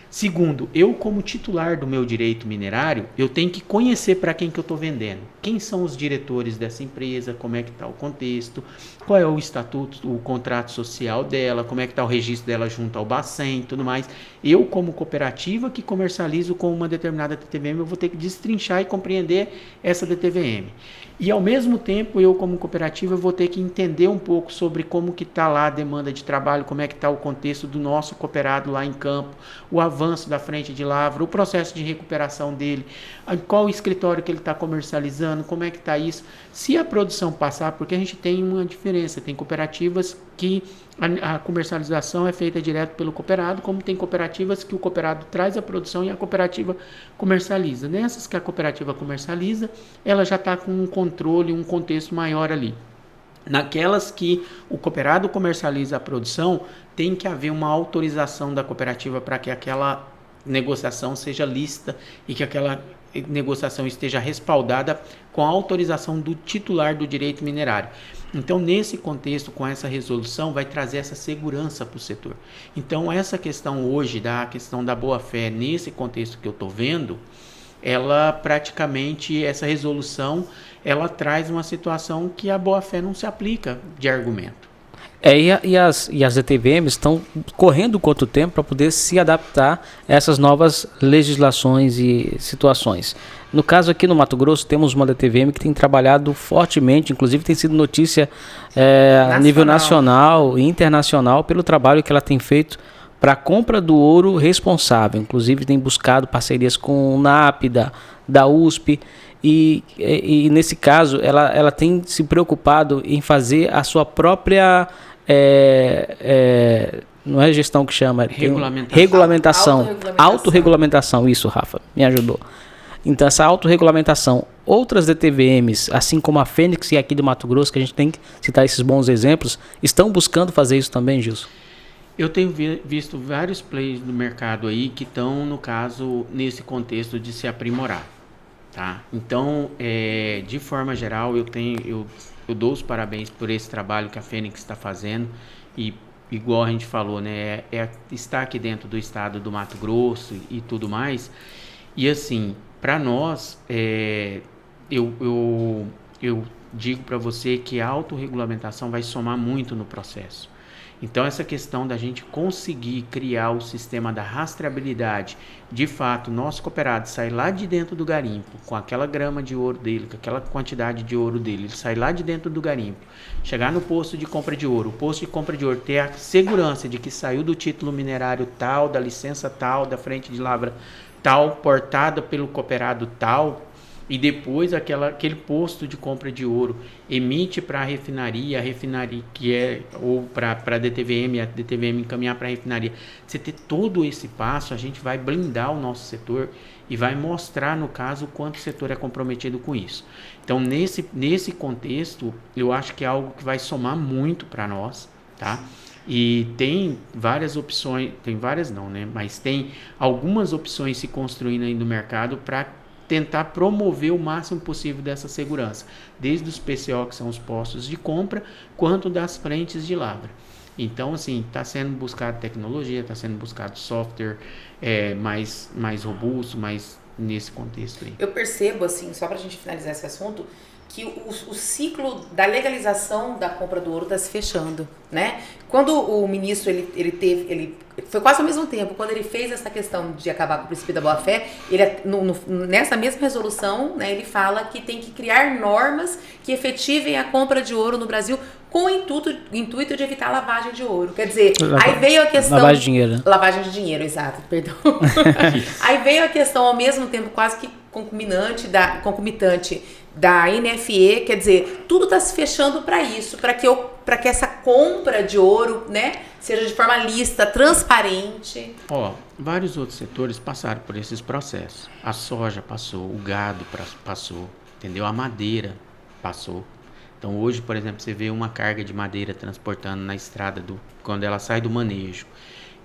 Segundo, eu como titular do meu direito minerário, eu tenho que conhecer para quem que eu estou vendendo. Quem são os diretores dessa empresa, como é que está o contexto, qual é o estatuto, o contrato social dela, como é que está o registro dela junto ao Bacen e tudo mais. Eu como cooperativa que comercializo com uma determinada DTVM, eu vou ter que destrinchar e compreender essa DTVM. E ao mesmo tempo, eu como cooperativa vou ter que entender um pouco sobre como que está lá a demanda de trabalho, como é que está o contexto do nosso cooperado lá em campo, o avanço da frente de lavra, o processo de recuperação dele, qual o escritório que ele está comercializando, como é que está isso. Se a produção passar, porque a gente tem uma diferença, tem cooperativas que a comercialização é feita direto pelo cooperado, como tem cooperativas que o cooperado traz a produção e a cooperativa comercializa. Nessas que a cooperativa comercializa, ela já está com um controle, um contexto maior ali. Naquelas que o cooperado comercializa a produção, tem que haver uma autorização da cooperativa para que aquela negociação seja lícita e que aquela negociação esteja respaldada com a autorização do titular do direito minerário. Então, nesse contexto, com essa resolução, vai trazer essa segurança para o setor. Então, essa questão hoje, da questão da boa-fé, nesse contexto que eu estou vendo, ela praticamente, essa resolução, ela traz uma situação que a boa-fé não se aplica de argumento. E as DTVMs estão correndo quanto tempo para poder se adaptar a essas novas legislações e situações. No caso aqui no Mato Grosso, temos uma DTVM que tem trabalhado fortemente, inclusive tem sido notícia a nível nacional e internacional pelo trabalho que ela tem feito para a compra do ouro responsável. Inclusive tem buscado parcerias com o NAP, da USP, e nesse caso ela tem se preocupado em fazer a sua própria não é gestão que chama, regulamentação. Autorregulamentação, isso, Rafa, me ajudou. Então, essa autorregulamentação, outras DTVMs, assim como a Fênix e aqui do Mato Grosso, que a gente tem que citar esses bons exemplos, estão buscando fazer isso também, Gilson? Eu tenho visto vários players do mercado aí que estão, no caso, nesse contexto de se aprimorar, tá? Então, de forma geral, eu dou os parabéns por esse trabalho que a Fênix está fazendo e, igual a gente falou, né, está aqui dentro do estado do Mato Grosso e tudo mais. E assim, para nós, eu digo para você que a autorregulamentação vai somar muito no processo. Então, essa questão da gente conseguir criar o sistema da rastreabilidade, de fato, nosso cooperado sai lá de dentro do garimpo, com aquela grama de ouro dele, com aquela quantidade de ouro dele, ele sai lá de dentro do garimpo, chegar no posto de compra de ouro, o posto de compra de ouro ter a segurança de que saiu do título minerário tal, da licença tal, da frente de lavra tal, portada pelo cooperado tal, e depois aquele posto de compra de ouro emite para a refinaria que ou para a DTVM encaminhar para a refinaria. Você ter todo esse passo, a gente vai blindar o nosso setor e vai mostrar, no caso, o quanto o setor é comprometido com isso. Então, nesse contexto, eu acho que é algo que vai somar muito para nós, tá? E tem várias opções, tem várias não, né? Mas tem algumas opções se construindo aí no mercado para tentar promover o máximo possível dessa segurança, desde os PCO, que são os postos de compra, quanto das frentes de lavra. Então, assim, está sendo buscado tecnologia, está sendo buscado software mais robusto, mais nesse contexto aí. Eu percebo, assim, só para a gente finalizar esse assunto, que o ciclo da legalização da compra do ouro está se fechando, né? Quando o ministro ele foi quase ao mesmo tempo, quando ele fez essa questão de acabar com o princípio da boa-fé, nessa mesma resolução, né, ele fala que tem que criar normas que efetivem a compra de ouro no Brasil com o intuito de evitar a lavagem de ouro. Quer dizer, aí veio a questão... Lavagem de dinheiro, né? Lavagem de dinheiro, exato, perdão. Aí veio a questão, ao mesmo tempo, quase que concomitante da NFE, quer dizer, tudo está se fechando para isso, para que essa compra de ouro, né, seja de forma lícita, transparente. Vários outros setores passaram por esses processos. A soja passou, o gado passou, entendeu? A madeira passou. Então hoje, por exemplo, você vê uma carga de madeira transportando na estrada quando ela sai do manejo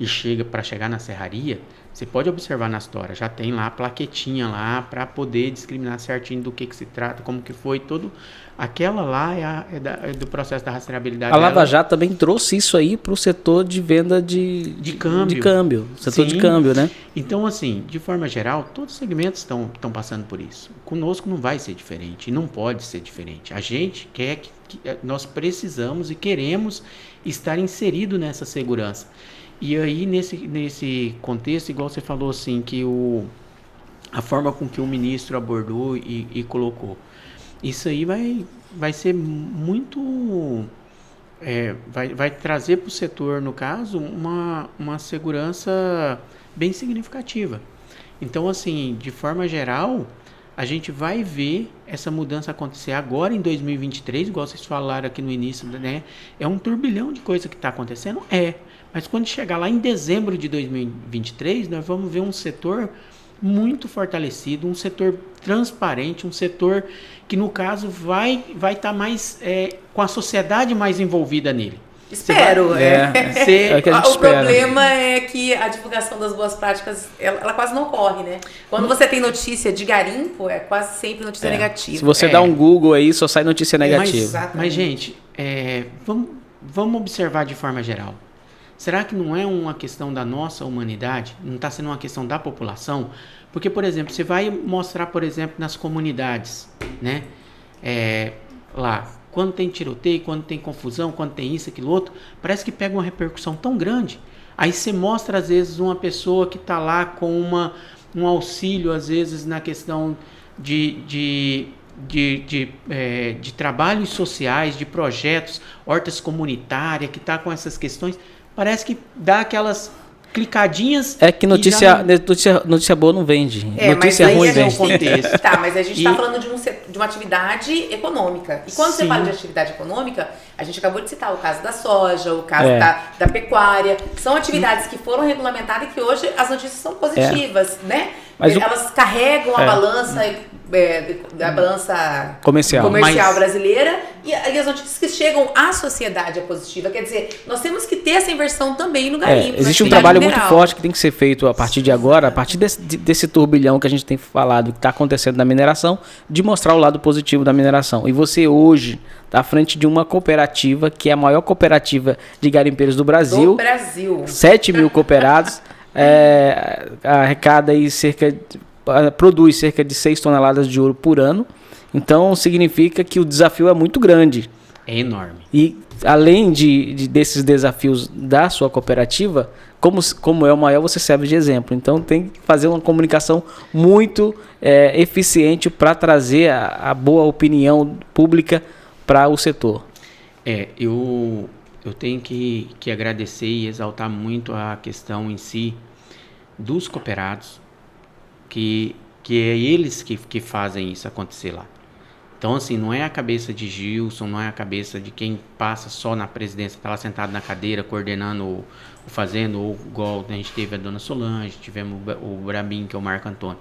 e chegar na serraria, você pode observar na história, já tem lá a plaquetinha lá para poder discriminar certinho do que se trata, como que foi todo. Aquela lá é do processo da rastreabilidade. A Lava Jato também trouxe isso aí para o setor de venda de câmbio. Setor de câmbio, né? Então, assim, de forma geral, todos os segmentos estão passando por isso. Conosco não vai ser diferente, e não pode ser diferente. A gente quer que nós precisamos e queremos estar inserido nessa segurança. E aí, nesse contexto, igual você falou, assim, que a forma com que o ministro abordou e colocou, isso aí vai ser muito... vai trazer para o setor, no caso, uma segurança bem significativa. Então, assim, de forma geral, a gente vai ver essa mudança acontecer agora em 2023, igual vocês falaram aqui no início, né? É um turbilhão de coisa que está acontecendo? Mas quando chegar lá em dezembro de 2023, nós vamos ver um setor muito fortalecido, um setor transparente, um setor que, no caso, vai estar mais com a sociedade mais envolvida nele. Espero. O problema é que a divulgação das boas práticas, ela quase não ocorre, né? Quando você tem notícia de garimpo, é quase sempre notícia negativa. Se você dá um Google aí, só sai notícia negativa. Mas gente, vamos observar de forma geral. Será que não é uma questão da nossa humanidade? Não está sendo uma questão da população? Porque, por exemplo, você vai mostrar, por exemplo, nas comunidades, né? Lá, quando tem tiroteio, quando tem confusão, quando tem isso, aquilo outro, parece que pega uma repercussão tão grande. Aí você mostra, às vezes, uma pessoa que está lá com um auxílio, às vezes, na questão de trabalhos sociais, de projetos, hortas comunitárias, que está com essas questões. Parece que dá aquelas clicadinhas. É que notícia boa não vende. Notícia mas ruim aí vende. contexto. Tá, mas a gente está falando de uma atividade econômica. E quando você fala de atividade econômica, a gente acabou de citar o caso da soja, o caso da pecuária. São atividades que foram regulamentadas e que hoje as notícias são positivas, né? Mas elas carregam a balança... da balança comercial brasileira e as notícias que chegam à sociedade é positiva. Quer dizer, nós temos que ter essa inversão também no garimpo. Existe um trabalho muito forte que tem que ser feito a partir de agora, a partir desse turbilhão que a gente tem falado, que está acontecendo na mineração, de mostrar o lado positivo da mineração. E você hoje está à frente de uma cooperativa que é a maior cooperativa de garimpeiros do Brasil. 7 mil cooperados, arrecada aí produz cerca de 6 toneladas de ouro por ano. Então significa que o desafio é muito grande. É enorme. E além desses desafios da sua cooperativa, como é o maior, você serve de exemplo. Então tem que fazer uma comunicação muito eficiente para trazer a boa opinião pública para o setor. Eu tenho que agradecer e exaltar muito a questão em si dos cooperados, que é eles que fazem isso acontecer lá. Então, assim, não é a cabeça de Gilson, não é a cabeça de quem passa só na presidência, está lá sentado na cadeira, coordenando o fazendo, ou igual a gente teve a dona Solange, tivemos o Brabim, que é o Marco Antônio.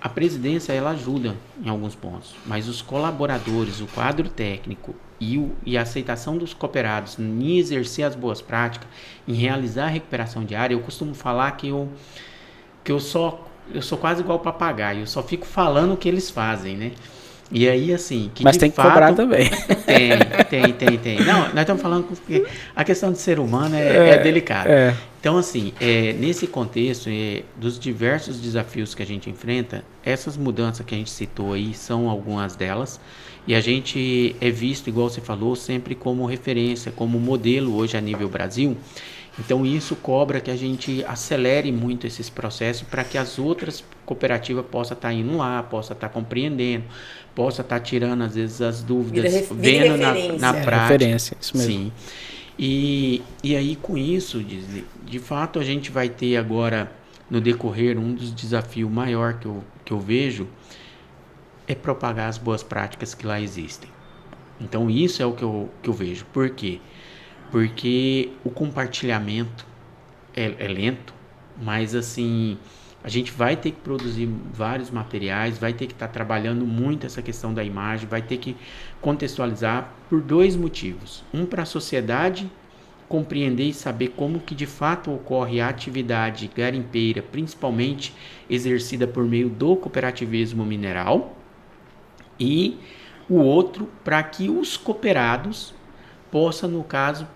A presidência, ela ajuda em alguns pontos, mas os colaboradores, o quadro técnico e a aceitação dos cooperados em exercer as boas práticas, em realizar a recuperação diária, eu costumo falar que eu sou quase igual papagaio, eu só fico falando o que eles fazem, né? E aí, assim... Mas tem que cobrar também. Tem. Não, nós estamos falando porque a questão de ser humano é delicada. Então, assim, nesse contexto dos diversos desafios que a gente enfrenta, essas mudanças que a gente citou aí são algumas delas. E a gente é visto, igual você falou, sempre como referência, como modelo hoje a nível Brasil. Então isso cobra que a gente acelere muito esses processos para que as outras cooperativas possam estar indo lá, possam estar compreendendo, possam estar tirando às vezes as dúvidas, vendo na prática. Referência, isso mesmo. Sim. E aí com isso, de fato a gente vai ter agora no decorrer um dos desafios maiores que eu vejo é propagar as boas práticas que lá existem. Então isso é o que eu vejo. Por quê? Porque o compartilhamento é lento, mas assim, a gente vai ter que produzir vários materiais, vai ter que estar trabalhando muito essa questão da imagem, vai ter que contextualizar por 2 motivos. Um, para a sociedade compreender e saber como que de fato ocorre a atividade garimpeira, principalmente exercida por meio do cooperativismo mineral, e o outro, para que os cooperados possam, no caso,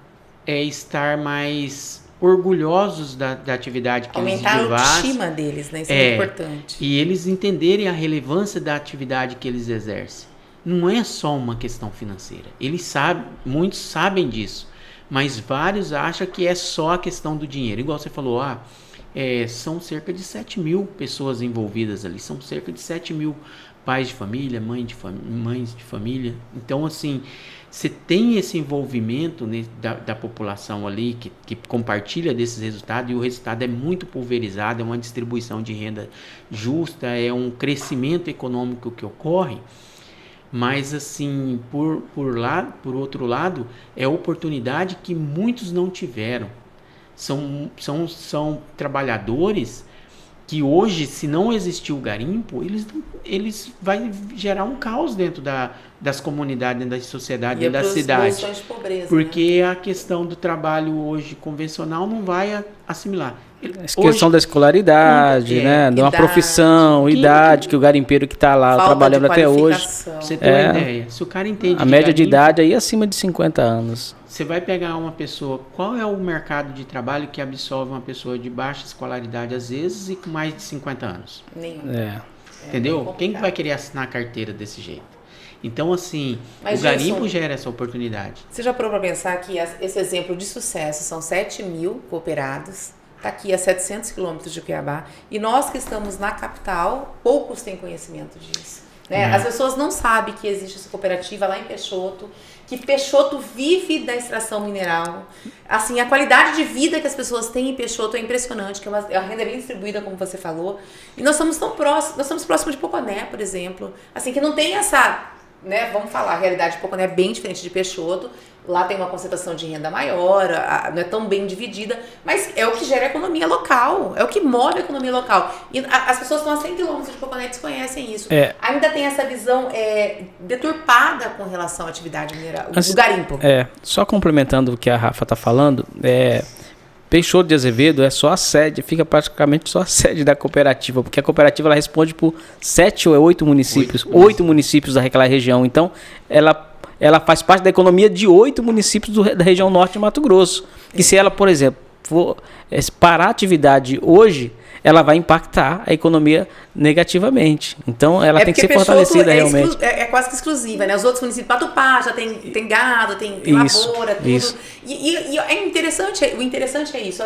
estar mais orgulhosos da atividade que eles aumentar a autoestima deles, né? Isso é importante. E eles entenderem a relevância da atividade que eles exercem. Não é só uma questão financeira. Muitos sabem disso, mas vários acham que é só a questão do dinheiro. Igual você falou, são cerca de 7 mil pessoas envolvidas ali, são cerca de 7 mil pais de família, mães de família. Então, assim, você tem esse envolvimento, né, da população ali que compartilha desses resultados, e o resultado é muito pulverizado, é uma distribuição de renda justa, é um crescimento econômico que ocorre, mas assim, por outro lado, é oportunidade que muitos não tiveram. São trabalhadores que hoje, se não existir o garimpo, eles vai gerar um caos dentro das comunidades, dentro da sociedade, dentro da cidade. De pobreza, porque a questão do trabalho hoje convencional não vai assimilar. A questão da escolaridade, né? De uma profissão, idade, que o garimpeiro que está lá trabalhando até hoje. Você tem uma ideia. Se o cara entende a média de idade aí acima de 50 anos. Você vai pegar uma pessoa, qual é o mercado de trabalho que absorve uma pessoa de baixa escolaridade às vezes e com mais de 50 anos? Nenhum. Entendeu? Quem vai querer assinar a carteira desse jeito? Então, assim, o garimpo gera essa oportunidade. Você já parou para pensar que esse exemplo de sucesso são 7 mil cooperados, está aqui a 700 quilômetros de Cuiabá, e nós que estamos na capital, poucos têm conhecimento disso. Né? As pessoas não sabem que existe essa cooperativa lá em Peixoto, que Peixoto vive da extração mineral. Assim, a qualidade de vida que as pessoas têm em Peixoto é impressionante, que a renda é bem distribuída, como você falou. E nós estamos próximos de Poconé, por exemplo. Assim, que não tem essa, né, vamos falar, a realidade de Poconé é bem diferente de Peixoto. Lá tem uma concentração de renda maior, não é tão bem dividida, mas é o que gera a economia local, é o que move a economia local. E as pessoas estão a 100 km de Poconé desconhecem isso. Ainda tem essa visão deturpada com relação à atividade mineral, do garimpo. Só complementando o que a Rafa está falando, Peixoto de Azevedo é só a sede, fica praticamente só a sede da cooperativa, porque a cooperativa ela responde por 7 ou 8 municípios, 8 municípios daquela região. Então, ela faz parte da economia de 8 municípios da região norte de Mato Grosso. E se ela, por exemplo, for parar a atividade hoje, ela vai impactar a economia negativamente. Então, ela tem que ser fortalecida realmente. É quase que exclusiva, né? Os outros municípios, Patupá, já tem gado, tem lavoura, tudo. Isso. E é interessante, o interessante é isso.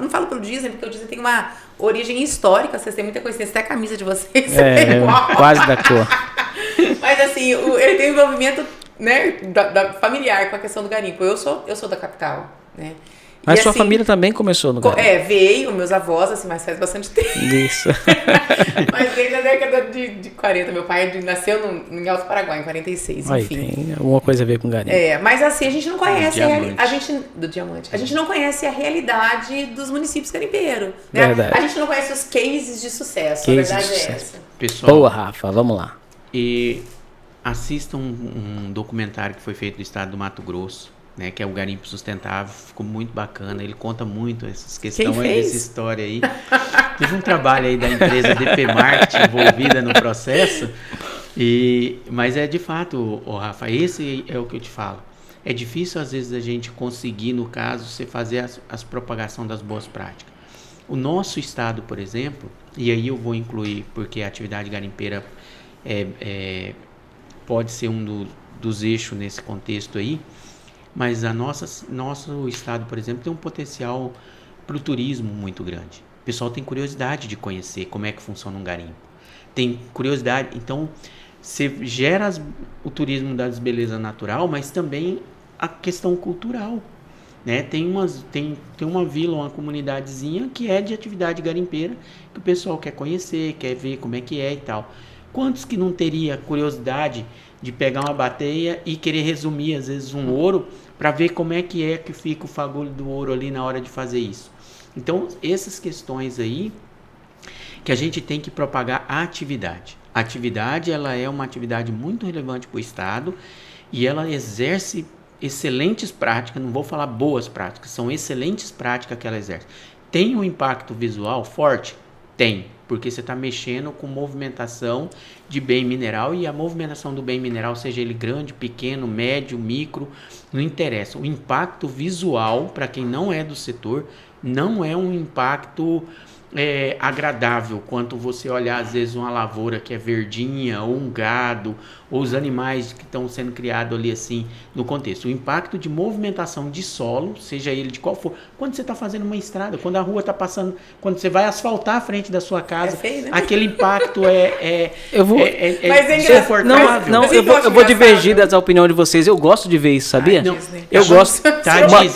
Não falo pro Disney, porque o Disney tem uma origem histórica, vocês têm muita coincidência, até a camisa de vocês é igual. Quase da cor. Mas assim, ele tem um envolvimento, né, da familiar com a questão do garimpo. Eu sou da capital, né? Mas sua família também começou no garimpo. Veio, meus avós, assim, mas faz bastante tempo. Isso. Mas desde a década de 40. Meu pai nasceu em Alto Paraguai, em 46, enfim. Tem alguma coisa a ver com garimpo. Mas assim, a gente não conhece do diamante. A gente não conhece a realidade dos municípios garimpeiros. Né? Verdade. A gente não conhece os cases de sucesso. A verdade é essa. Pessoal, boa, Rafa, vamos lá. E assista um documentário que foi feito do estado do Mato Grosso, né, que é o Garimpo Sustentável, ficou muito bacana, ele conta muito essas questões, essa história aí. Teve um trabalho aí da empresa DP Marketing envolvida no processo, mas de fato, Rafa, esse é o que eu te falo. É difícil às vezes a gente conseguir, no caso, você fazer as propagação das boas práticas. O nosso estado, por exemplo, e aí eu vou incluir, porque a atividade garimpeira pode ser um dos eixos nesse contexto aí, mas nosso estado, por exemplo, tem um potencial para o turismo muito grande. O pessoal tem curiosidade de conhecer como é que funciona um garimpo. Tem curiosidade, então você gera o turismo das belezas natural, mas também a questão cultural. Né? Tem uma vila, uma comunidadezinha que é de atividade garimpeira, que o pessoal quer conhecer, quer ver como é que é e tal. Quantos que não teria curiosidade de pegar uma bateia e querer resumir, às vezes, um ouro, para ver como é que fica o fagulho do ouro ali na hora de fazer isso. Então, essas questões aí, que a gente tem que propagar a atividade. A atividade, ela é uma atividade muito relevante para o Estado, e ela exerce excelentes práticas, não vou falar boas práticas, são excelentes práticas que ela exerce. Tem um impacto visual forte? Tem, porque você está mexendo com movimentação de bem mineral, e a movimentação do bem mineral, seja ele grande, pequeno, médio, micro, não interessa. O impacto visual, para quem não é do setor, não é um impacto agradável, quanto você olhar às vezes uma lavoura que é verdinha, ou um gado, ou os animais que estão sendo criados ali assim no contexto. O impacto de movimentação de solo, seja ele de qual for, quando você está fazendo uma estrada, quando a rua está passando, quando você vai asfaltar a frente da sua casa, feio, né? Aquele impacto desconfortável. Eu vou divergir dessa opinião de vocês. Eu gosto de ver isso, sabia? Eu gosto.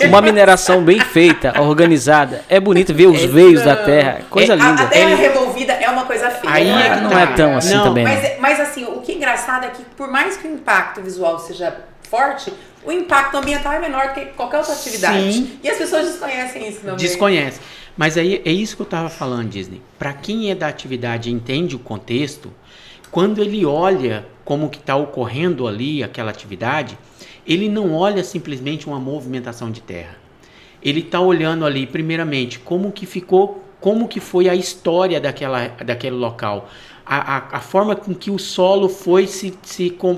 Uma mineração bem feita, organizada. É bonito ver os veios da terra. Coisa linda. A terra revolvida é uma coisa feia. Aí não é tão assim também. Mas assim, o que é engraçado é que por mais que o impacto visual seja forte, o impacto ambiental é menor do que qualquer outra atividade. Sim. E as pessoas desconhecem isso também. Desconhecem. Mas aí é isso que eu estava falando, Disney. Para quem é da atividade e entende o contexto, quando ele olha como que está ocorrendo ali aquela atividade, ele não olha simplesmente uma movimentação de terra. Ele está olhando ali, primeiramente, como que foi a história daquele local. A forma com que o solo foi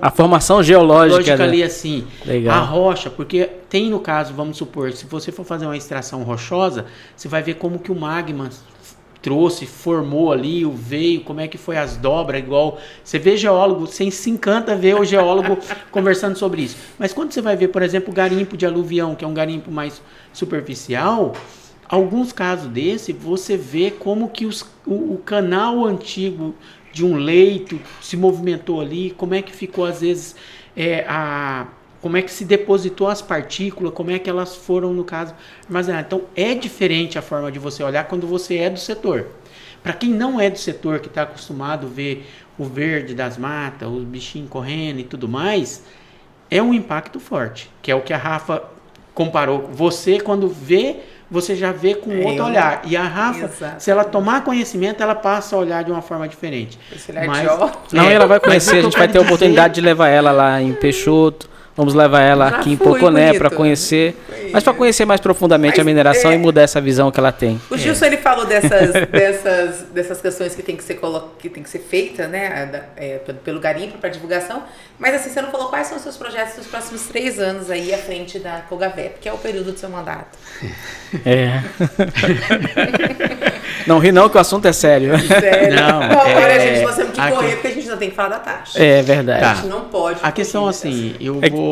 a formação geológica ali assim. Legal. A rocha, porque tem no caso, vamos supor, se você for fazer uma extração rochosa, você vai ver como que o magma formou ali, veio, como é que foi as dobras, igual você vê geólogo, você se encanta ver o geólogo conversando sobre isso. Mas quando você vai ver, por exemplo, o garimpo de aluvião, que é um garimpo mais superficial, alguns casos desse, você vê como que o canal antigo de um leito se movimentou ali, como é que ficou às vezes como é que se depositou as partículas, como é que elas foram, no caso, armazenadas. Então, é diferente a forma de você olhar quando você é do setor. Para quem não é do setor, que está acostumado a ver o verde das matas, os bichinhos correndo e tudo mais, é um impacto forte, que é o que a Rafa comparou. Você, quando vê, você já vê com outro olhar. E a Rafa, se ela tomar conhecimento, ela passa a olhar de uma forma diferente. Não, ela vai conhecer, a gente vai ter a oportunidade de levar ela lá em Peixoto. Vamos levar ela aqui em Poconé para conhecer, mas para conhecer mais profundamente a mineração e mudar essa visão que ela tem. O Gilson, ele falou dessas questões que tem que ser feita, né, pelo garimpo para divulgação, mas assim, você não falou quais são os seus projetos dos próximos 3 anos aí à frente da Cogavep, que é o período do seu mandato. Não ri não, que o assunto é sério. Sério? Não, agora, gente, nós temos que correr, porque a gente não tem que falar da taxa. É verdade. A gente não pode. A questão assim, eu vou...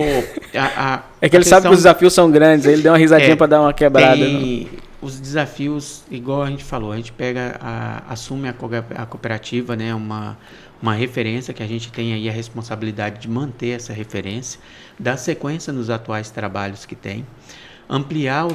É que ele sabe que os desafios são grandes, aí ele deu uma risadinha para dar uma quebrada. Os desafios, igual a gente falou, a gente assume a cooperativa, né, uma referência, que a gente tem aí a responsabilidade de manter essa referência, dar sequência nos atuais trabalhos que tem, ampliar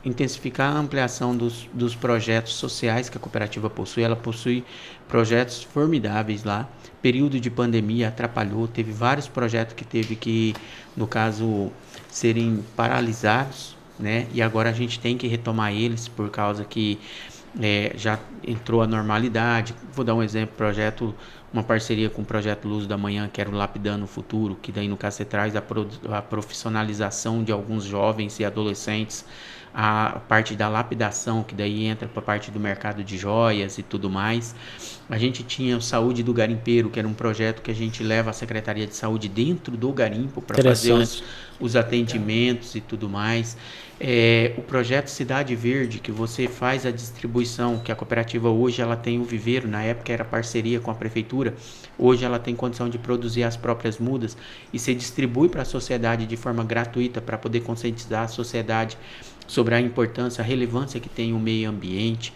intensificar a ampliação dos projetos sociais que a cooperativa possui. Ela possui projetos formidáveis lá. Período de pandemia atrapalhou, teve vários projetos que teve que, no caso, serem paralisados, né? E agora a gente tem que retomar eles por causa que já entrou a normalidade. Vou dar um exemplo, uma parceria com o projeto Luz da Manhã, que era o Lapidando o Futuro, que daí no caso você traz a profissionalização de alguns jovens e adolescentes, a parte da lapidação, que daí entra para a parte do mercado de joias e tudo mais. A gente tinha o Saúde do Garimpeiro, que era um projeto que a gente leva a Secretaria de Saúde dentro do garimpo para fazer os atendimentos e tudo mais. O projeto Cidade Verde, que você faz a distribuição, que a cooperativa hoje ela tem o viveiro, na época era parceria com a prefeitura, hoje ela tem condição de produzir as próprias mudas e se distribui para a sociedade de forma gratuita para poder conscientizar a sociedade sobre a importância, a relevância que tem o meio ambiente.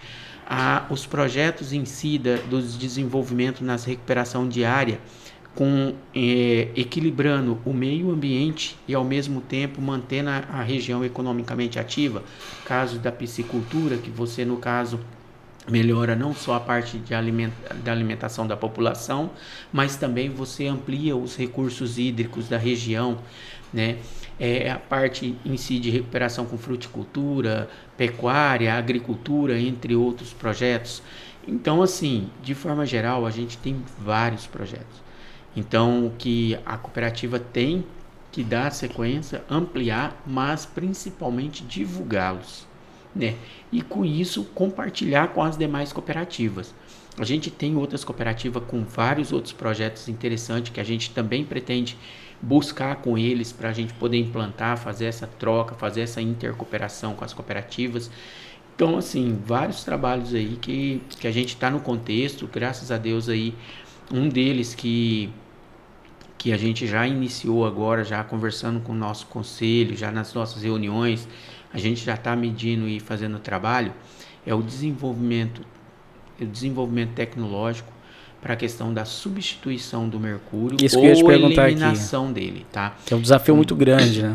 Os projetos em si dos desenvolvimentos nas recuperação diária, equilibrando o meio ambiente e ao mesmo tempo mantendo a região economicamente ativa. Caso da piscicultura, que você no caso melhora não só a parte da alimentação da população, mas também você amplia os recursos hídricos da região, né? A parte em si de recuperação com fruticultura, pecuária, agricultura, entre outros projetos. Então, assim, de forma geral, a gente tem vários projetos. Então, que a cooperativa tem que dar sequência, ampliar, mas principalmente divulgá-los, né? E com isso, compartilhar com as demais cooperativas. A gente tem outras cooperativas com vários outros projetos interessantes que a gente também pretende buscar com eles para a gente poder implantar, fazer essa troca, fazer essa intercooperação com as cooperativas. Então, assim, vários trabalhos aí que a gente está no contexto, graças a Deus aí, um deles que a gente já iniciou agora, já conversando com o nosso conselho, já nas nossas reuniões, a gente já está medindo e fazendo o trabalho, é o desenvolvimento tecnológico para a questão da substituição do mercúrio ou eliminação dele, tá? Que é um desafio muito grande, né?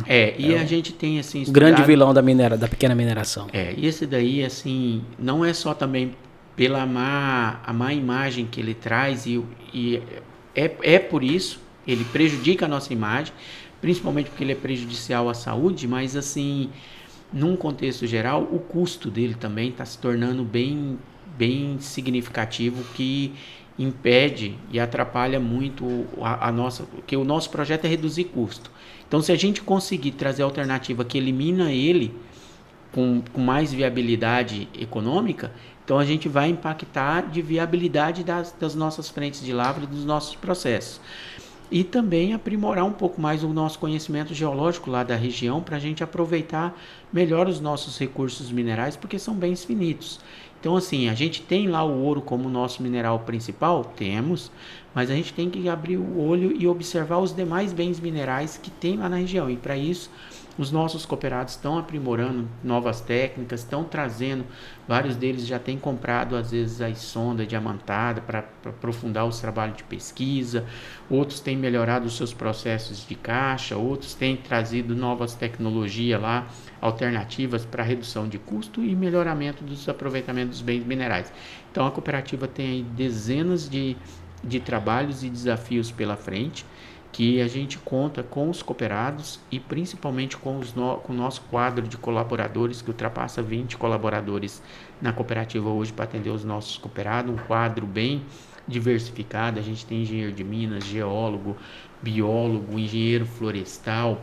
A gente tem assim... O grande vilão da pequena mineração. E esse daí, assim, não é só também pela a má imagem que ele traz e por isso, ele prejudica a nossa imagem, principalmente porque ele é prejudicial à saúde, mas assim, num contexto geral, o custo dele também está se tornando bem significativo, que impede e atrapalha muito porque o nosso projeto é reduzir custo. Então, se a gente conseguir trazer alternativa que elimina ele com mais viabilidade econômica, então a gente vai impactar de viabilidade das nossas frentes de lavra e dos nossos processos. E também aprimorar um pouco mais o nosso conhecimento geológico lá da região, para a gente aproveitar melhor os nossos recursos minerais, porque são bens finitos. Então, assim, a gente tem lá o ouro como nosso mineral principal? Temos, mas a gente tem que abrir o olho e observar os demais bens minerais que tem lá na região. E para isso, os nossos cooperados estão aprimorando novas técnicas, estão trazendo, vários deles já têm comprado, às vezes, a sonda diamantada para aprofundar os trabalhos de pesquisa, outros têm melhorado os seus processos de caixa, outros têm trazido novas tecnologias lá, alternativas para redução de custo e melhoramento dos aproveitamentos dos bens minerais. Então, a cooperativa tem aí dezenas de trabalhos e desafios pela frente, que a gente conta com os cooperados e principalmente com o nosso quadro de colaboradores, que ultrapassa 20 colaboradores na cooperativa hoje para atender os nossos cooperados, um quadro bem diversificado. A gente tem engenheiro de minas, geólogo, biólogo, engenheiro florestal,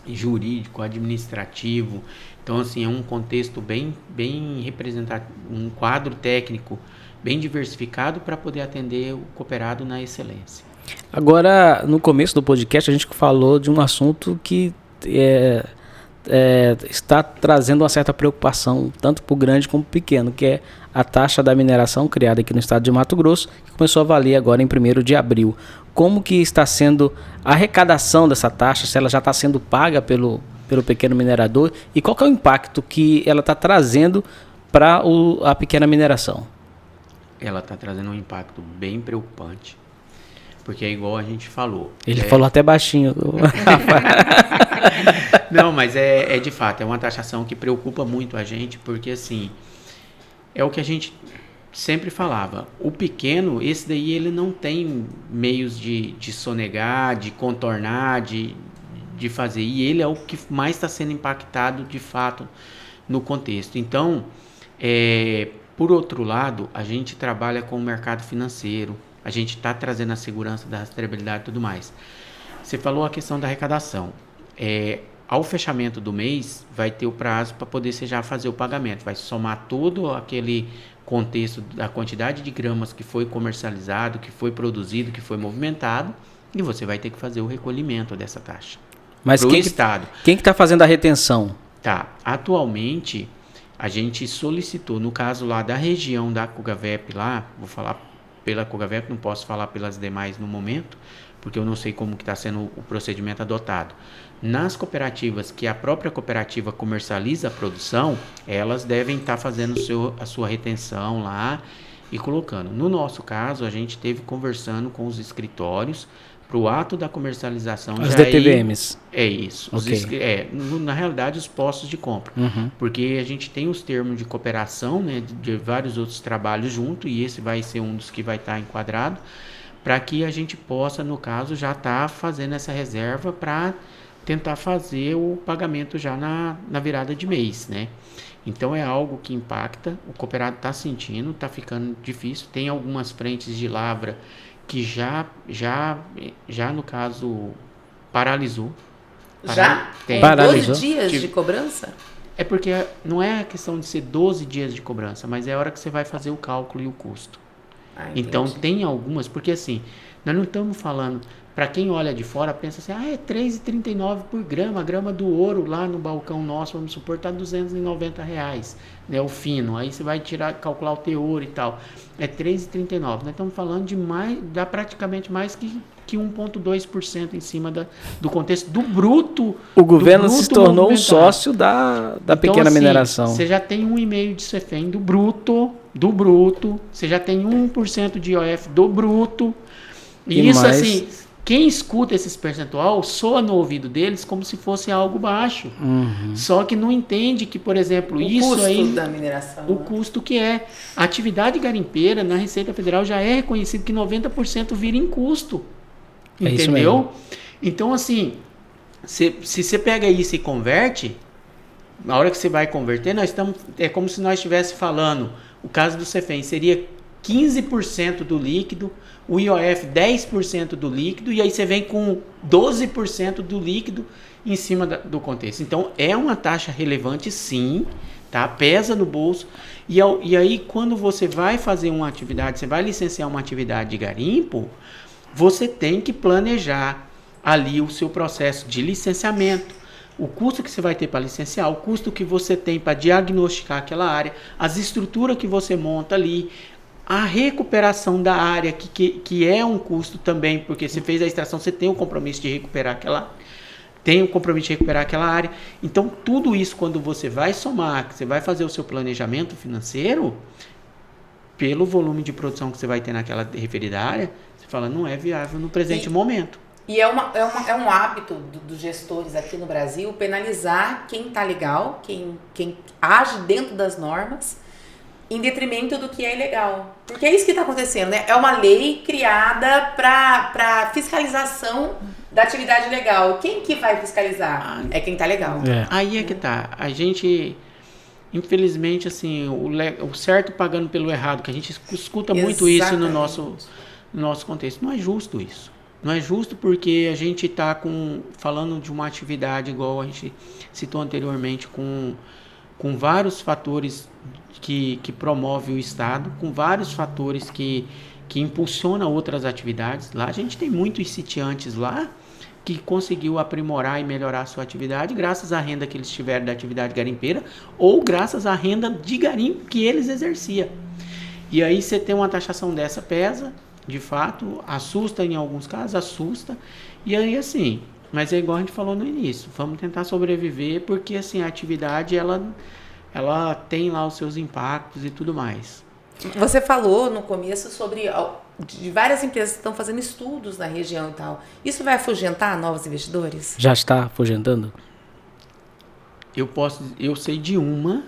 jurídico, administrativo. Então, assim, é um contexto bem representativo, um quadro técnico bem diversificado para poder atender o cooperado na excelência. Agora, no começo do podcast, a gente falou de um assunto que está trazendo uma certa preocupação, tanto para o grande como para o pequeno, que é a taxa da mineração criada aqui no estado de Mato Grosso, que começou a valer agora em 1º de abril. Como que está sendo a arrecadação dessa taxa, se ela já está sendo paga pelo pequeno minerador, e qual que é o impacto que ela está trazendo para a pequena mineração? Ela está trazendo um impacto bem preocupante, porque é igual a gente falou. Ele falou até baixinho. Não, mas é de fato, é uma taxação que preocupa muito a gente, porque assim, é o que a gente sempre falava. O pequeno, esse daí, ele não tem meios de sonegar, de contornar, de fazer. E ele é o que mais está sendo impactado, de fato, no contexto. Então, por outro lado, a gente trabalha com o mercado financeiro. A gente está trazendo a segurança da rastreabilidade e tudo mais. Você falou a questão da arrecadação. Ao fechamento do mês, vai ter o prazo para poder você já fazer o pagamento. Vai somar todo aquele contexto da quantidade de gramas que foi comercializado, que foi produzido, que foi movimentado, e você vai ter que fazer o recolhimento dessa taxa. Mas quem que está fazendo a retenção? Atualmente, a gente solicitou, no caso lá da região da Cogavep lá, vou falar pela Cogavep, não posso falar pelas demais no momento, porque eu não sei como que está sendo o procedimento adotado. Nas cooperativas que a própria cooperativa comercializa a produção, elas devem estar fazendo a sua retenção lá e colocando. No nosso caso, a gente esteve conversando com os escritórios para o ato da comercialização. As DTVMs. É isso. Okay. Na realidade, os postos de compra. Uhum. Porque a gente tem os termos de cooperação, né, de vários outros trabalhos junto, e esse vai ser um dos que vai estar enquadrado, para que a gente possa, no caso, já estar fazendo essa reserva para tentar fazer o pagamento já na virada de mês, né? Então é algo que impacta, o cooperado está sentindo, está ficando difícil. Tem algumas frentes de lavra que já no caso, paralisou. Já? Tem. Paralisou? 12 dias de cobrança? É porque não é a questão de ser 12 dias de cobrança, mas é a hora que você vai fazer o cálculo e o custo. Então tem algumas, porque assim, nós não estamos falando, para quem olha de fora, pensa assim, é R$3,39 por grama, a grama do ouro lá no balcão nosso, vamos supor, está R$290, né, o fino, aí você vai calcular o teor e tal, é R$3,39, nós estamos falando de dá praticamente mais que 1,2% em cima do contexto do bruto. O governo se tornou um sócio da pequena mineração. Você já tem 1,5% de CEFEM do bruto, você já tem 1% de IOF do bruto, e isso mais... assim, quem escuta esses percentual soa no ouvido deles como se fosse algo baixo. Uhum. Só que não entende que, por exemplo, isso aí... O custo da mineração. O custo que é. A atividade garimpeira na Receita Federal já é reconhecido que 90% vira em custo. É entendeu? Isso mesmo. Então, assim, se você pega isso e converte, na hora que você vai converter, é como se nós estivéssemos falando, o caso do CEFEM seria 15% do líquido, o IOF 10% do líquido, e aí você vem com 12% do líquido em cima do contexto. Então, é uma taxa relevante, sim, tá? Pesa no bolso. E aí, quando você vai fazer uma atividade, você vai licenciar uma atividade de garimpo, você tem que planejar ali o seu processo de licenciamento, o custo que você vai ter para licenciar, o custo que você tem para diagnosticar aquela área, as estruturas que você monta ali, a recuperação da área, que é um custo também, porque você fez a extração, você tem o compromisso de recuperar aquela área. Então, tudo isso, quando você vai somar, que você vai fazer o seu planejamento financeiro, pelo volume de produção que você vai ter naquela referida área, você fala, não é viável no presente momento. E é um hábito dos gestores aqui no Brasil penalizar quem está legal, quem age dentro das normas, em detrimento do que é ilegal. Porque é isso que está acontecendo, né? É uma lei criada para fiscalização da atividade legal. Quem que vai fiscalizar? É quem está legal. Aí é que tá. A gente, infelizmente, assim, o certo pagando pelo errado, que a gente escuta muito isso no nosso contexto. Não é justo isso. Não é justo porque a gente está falando de uma atividade, igual a gente citou anteriormente, com vários fatores que promove o Estado, com vários fatores que impulsiona outras atividades. Lá a gente tem muitos sitiantes lá que conseguiu aprimorar e melhorar a sua atividade graças à renda que eles tiveram da atividade garimpeira ou graças à renda de garimpo que eles exerciam. E aí você tem uma taxação dessa, pesa, de fato, assusta em alguns casos, assusta. E aí assim, mas é igual a gente falou no início, vamos tentar sobreviver porque assim, a atividade ela tem lá os seus impactos e tudo mais. Você falou no começo sobre de várias empresas que estão fazendo estudos na região e tal. Isso vai afugentar novos investidores? Já está afugentando? Eu sei de uma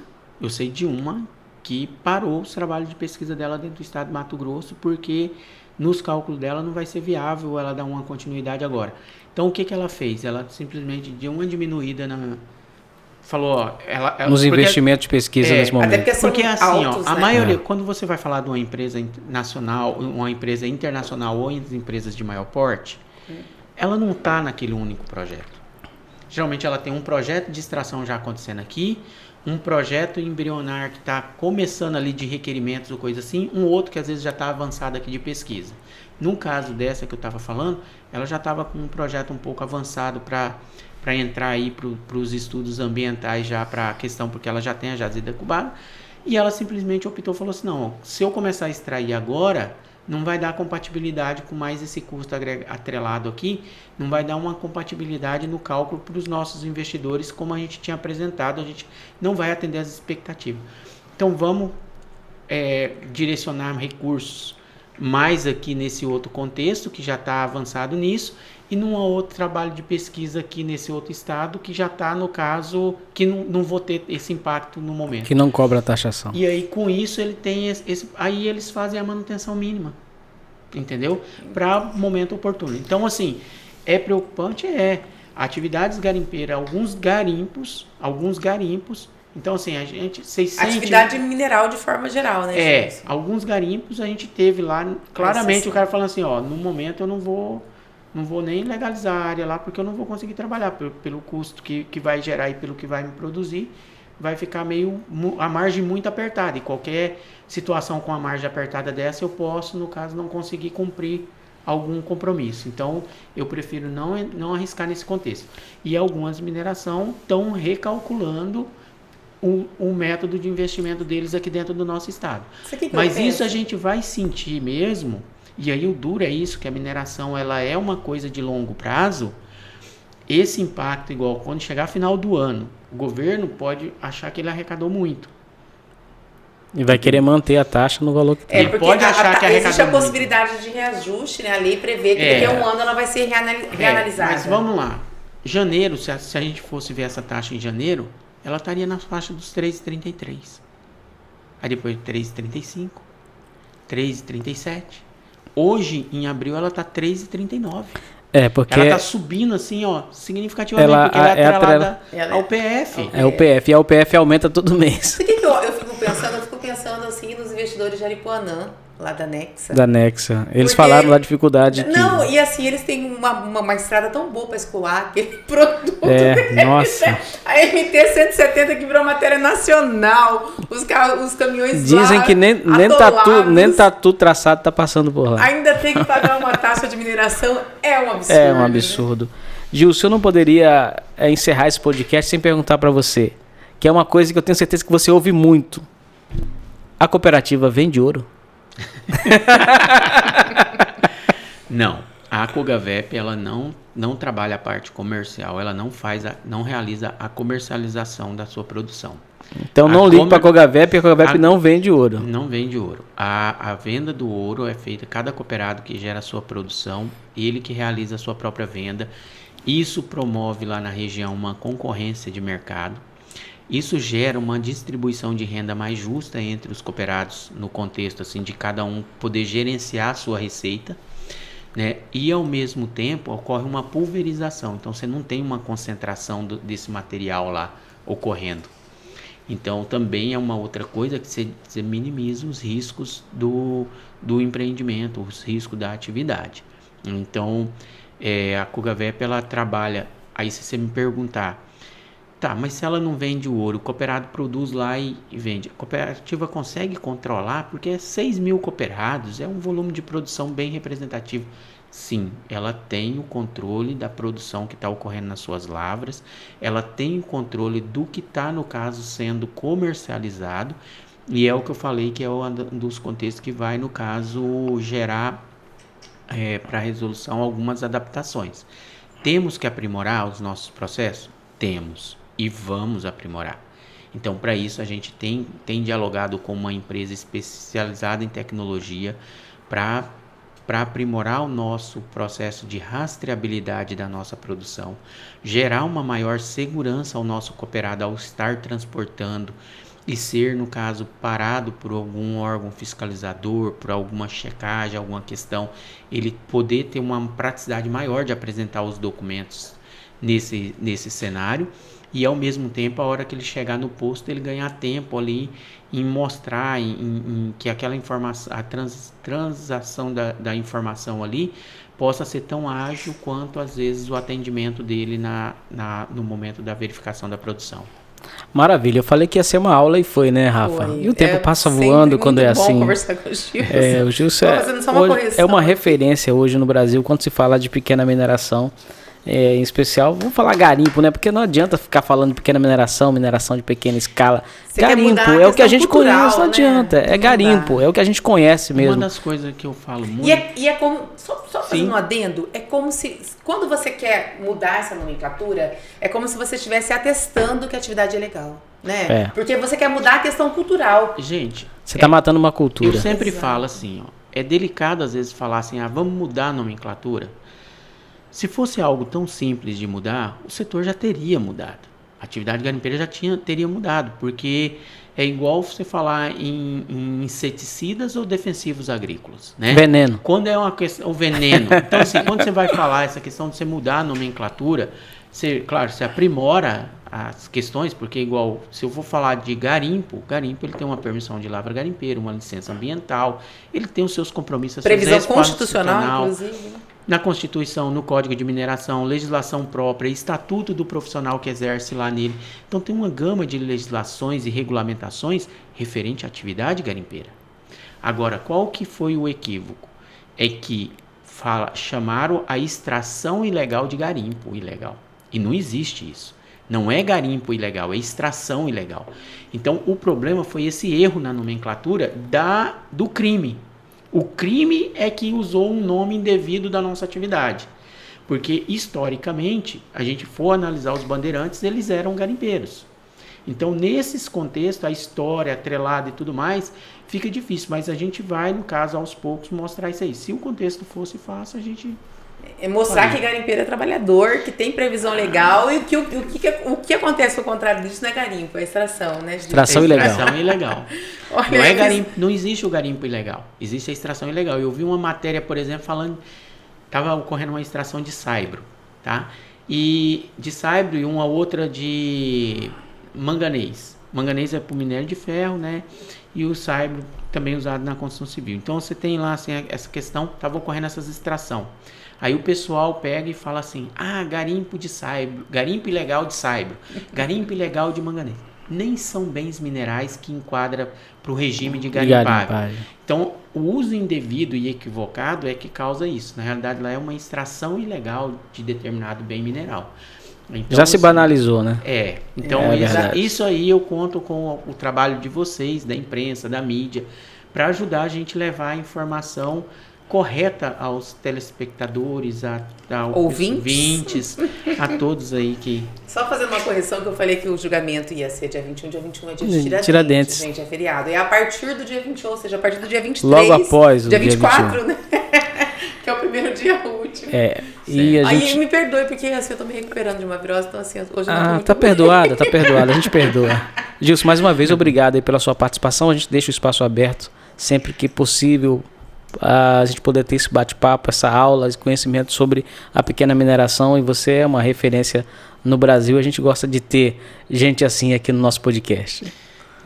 que parou os trabalhos de pesquisa dela dentro do estado de Mato Grosso porque nos cálculos dela não vai ser viável ela dar uma continuidade agora. Então o que ela fez? Ela simplesmente deu uma diminuída falou, nos investimentos de pesquisa nesse momento. Até porque assim, altos, a né? maioria, quando você vai falar de uma empresa nacional, uma empresa internacional ou as empresas de maior porte, ela não está naquele único projeto. Geralmente ela tem um projeto de extração já acontecendo aqui, um projeto embrionar que está começando ali de requerimentos ou coisa assim, um outro que às vezes já está avançado aqui de pesquisa. No caso dessa que eu estava falando, ela já estava com um projeto um pouco avançado para entrar aí para os estudos ambientais já para a questão, porque ela já tem a jazida cubana, e ela simplesmente optou, falou assim, não, se eu começar a extrair agora, não vai dar compatibilidade com mais esse custo atrelado aqui, não vai dar uma compatibilidade no cálculo para os nossos investidores, como a gente tinha apresentado, a gente não vai atender as expectativas. Então vamos direcionar recursos mais aqui nesse outro contexto, que já está avançado nisso, e num outro trabalho de pesquisa aqui nesse outro estado, que já está, no caso, que não vou ter esse impacto no momento. Que não cobra a taxação. E aí, com isso, ele tem aí eles fazem a manutenção mínima, entendeu? Para momento oportuno. Então, assim, é preocupante? A atividades garimpeiras, alguns garimpos, então, assim, atividade mineral de forma geral, né? Alguns garimpos a gente teve lá, claramente o cara falando assim, no momento eu não vou nem legalizar a área lá, porque eu não vou conseguir trabalhar pelo custo que vai gerar e pelo que vai me produzir, vai ficar a margem muito apertada, e qualquer situação com a margem apertada dessa, eu posso, no caso, não conseguir cumprir algum compromisso. Então, eu prefiro não arriscar nesse contexto. E algumas mineração estão recalculando o método de investimento deles aqui dentro do nosso estado. Mas isso a gente vai sentir mesmo, e aí o duro é isso, que a mineração ela é uma coisa de longo prazo. Esse impacto, igual quando chegar final do ano, o governo pode achar que ele arrecadou muito. E vai querer manter a taxa no valor que tem. Porque pode achar que existe a possibilidade de reajuste, né? A lei prevê que daqui a um ano ela vai ser reanalisada. Mas vamos lá. Janeiro, se a gente fosse ver essa taxa em janeiro, ela estaria na faixa dos 3,33. Aí depois 3,35, 3,37. Hoje, em abril, ela está 3,39. Porque ela está subindo assim, significativamente, porque ela é atrelada ao PF. É o PF, e a UPF aumenta todo mês. Sabe o que eu fico pensando? Eu fico pensando assim nos investidores de Aripuanã, lá da Nexa. Eles falaram da dificuldade. Não, e assim, eles têm uma estrada tão boa para escoar aquele produto. Nossa. A MT-170 que virou matéria nacional. Os caminhões dizem lá, que nem tatu traçado tá passando por lá. Ainda tem que pagar uma taxa de mineração. É um absurdo. É um absurdo. Gilson, eu não poderia encerrar esse podcast sem perguntar para você, que é uma coisa que eu tenho certeza que você ouve muito. A cooperativa vende ouro? Não. A Cogavep, ela não trabalha a parte comercial, ela não realiza a comercialização da sua produção. Então não ligue para a Cogavep, a Cogavep não vende ouro. Não vende ouro. A venda do ouro é feita, cada cooperado que gera a sua produção, ele que realiza a sua própria venda. Isso promove lá na região uma concorrência de mercado. Isso gera uma distribuição de renda mais justa entre os cooperados, no contexto assim, de cada um poder gerenciar a sua receita. Né? E ao mesmo tempo ocorre uma pulverização, então você não tem uma concentração desse material lá ocorrendo. Então também é uma outra coisa que você minimiza os riscos do empreendimento, os riscos da atividade. Então a Cogavep, ela trabalha, aí se você me perguntar, tá, mas se ela não vende o ouro, o cooperado produz lá e vende, a cooperativa consegue controlar, porque 6 mil cooperados é um volume de produção bem representativo. Sim, ela tem o controle da produção que está ocorrendo nas suas lavras, ela tem o controle do que está, no caso, sendo comercializado, e é o que eu falei que é um dos contextos que vai, no caso, gerar para a resolução algumas adaptações. Temos que aprimorar os nossos processos? Temos. E vamos aprimorar. Então, para isso, a gente tem dialogado com uma empresa especializada em tecnologia para aprimorar o nosso processo de rastreabilidade da nossa produção, gerar uma maior segurança ao nosso cooperado ao estar transportando e ser, no caso, parado por algum órgão fiscalizador, por alguma checagem, alguma questão, ele poder ter uma praticidade maior de apresentar os documentos nesse cenário. E ao mesmo tempo, a hora que ele chegar no posto, ele ganhar tempo ali em mostrar em que aquela informação, a transação da informação ali possa ser tão ágil quanto às vezes o atendimento dele no momento da verificação da produção. Maravilha, eu falei que ia ser uma aula e foi, né, Rafa? Foi. E o tempo passa voando quando é assim. Conversar com o Gilson. O Gilson é uma referência hoje no Brasil quando se fala de pequena mineração. Em especial, vamos falar garimpo, né? Porque não adianta ficar falando de pequena mineração de pequena escala. Você garimpo é o que a gente conhece, não adianta. Né? É garimpo, é o que a gente conhece mesmo. Uma das coisas que eu falo muito... E é como, só fazendo um adendo, é como se, quando você quer mudar essa nomenclatura, é como se você estivesse atestando que a atividade é legal, né? Porque você quer mudar a questão cultural. Gente... Você está matando uma cultura. Eu sempre falo assim, é delicado às vezes falar assim, vamos mudar a nomenclatura. Se fosse algo tão simples de mudar, o setor já teria mudado. A atividade garimpeira já teria mudado, porque é igual você falar em inseticidas ou defensivos agrícolas, né? Veneno. Quando é uma questão, o veneno. Então, assim, quando você vai falar essa questão de você mudar a nomenclatura, você aprimora as questões, porque igual, se eu for falar de garimpo ele tem uma permissão de lavra garimpeira, uma licença ambiental, ele tem os seus compromissos. Previsão constitucional, inclusive, né? Na Constituição, no Código de Mineração, legislação própria, estatuto do profissional que exerce lá nele. Então tem uma gama de legislações e regulamentações referente à atividade garimpeira. Agora, qual que foi o equívoco? É que chamaram a extração ilegal de garimpo ilegal. E não existe isso. Não é garimpo ilegal, é extração ilegal. Então o problema foi esse erro na nomenclatura do crime. O crime é que usou um nome indevido da nossa atividade. Porque, historicamente, a gente for analisar os bandeirantes, eles eram garimpeiros. Então, nesses contextos, a história atrelada e tudo mais, fica difícil. Mas a gente vai, no caso, aos poucos, mostrar isso aí. Se o contexto fosse fácil, a gente... É mostrar que garimpeiro é trabalhador, que tem previsão legal e o que acontece ao contrário disso não é garimpo, é extração, né? Extração ilegal. Extração ilegal. Não é garimpo, não existe o garimpo ilegal, existe a extração ilegal. Eu vi uma matéria, por exemplo, falando, estava ocorrendo uma extração de saibro, tá? E de saibro e uma outra de manganês. Manganês é para o minério de ferro, né? E o saibro também usado na construção civil. Então você tem lá assim, essa questão, estava ocorrendo essas extração. Aí o pessoal pega e fala assim, garimpo de saibro, garimpo ilegal de saibro, garimpo ilegal de manganês. nem são bens minerais que enquadra para o regime de garimpagem. Então, o uso indevido e equivocado é que causa isso. Na realidade, lá é uma extração ilegal de determinado bem mineral. Então, já se banalizou, né? Então isso aí eu conto com o trabalho de vocês, da imprensa, da mídia, para ajudar a gente a levar a informação correta aos telespectadores, aos ouvintes, a todos aí que... Só fazendo uma correção, que eu falei que o julgamento ia ser dia 21 é dia de Tiradentes. Gente, é feriado. É a partir do dia 21, ou seja, a partir do dia 23. Logo após o dia 24, 21. Né? Que é o primeiro dia útil. E a gente... Aí me perdoe, porque assim, eu tô me recuperando de uma virose, então assim, hoje eu não tô muito tá perdoada, a gente perdoa. Gilson, mais uma vez, obrigado aí pela sua participação. A gente deixa o espaço aberto sempre que possível, a gente poder ter esse bate-papo, essa aula, esse conhecimento sobre a pequena mineração, e você é uma referência no Brasil. A gente gosta de ter gente assim aqui no nosso podcast.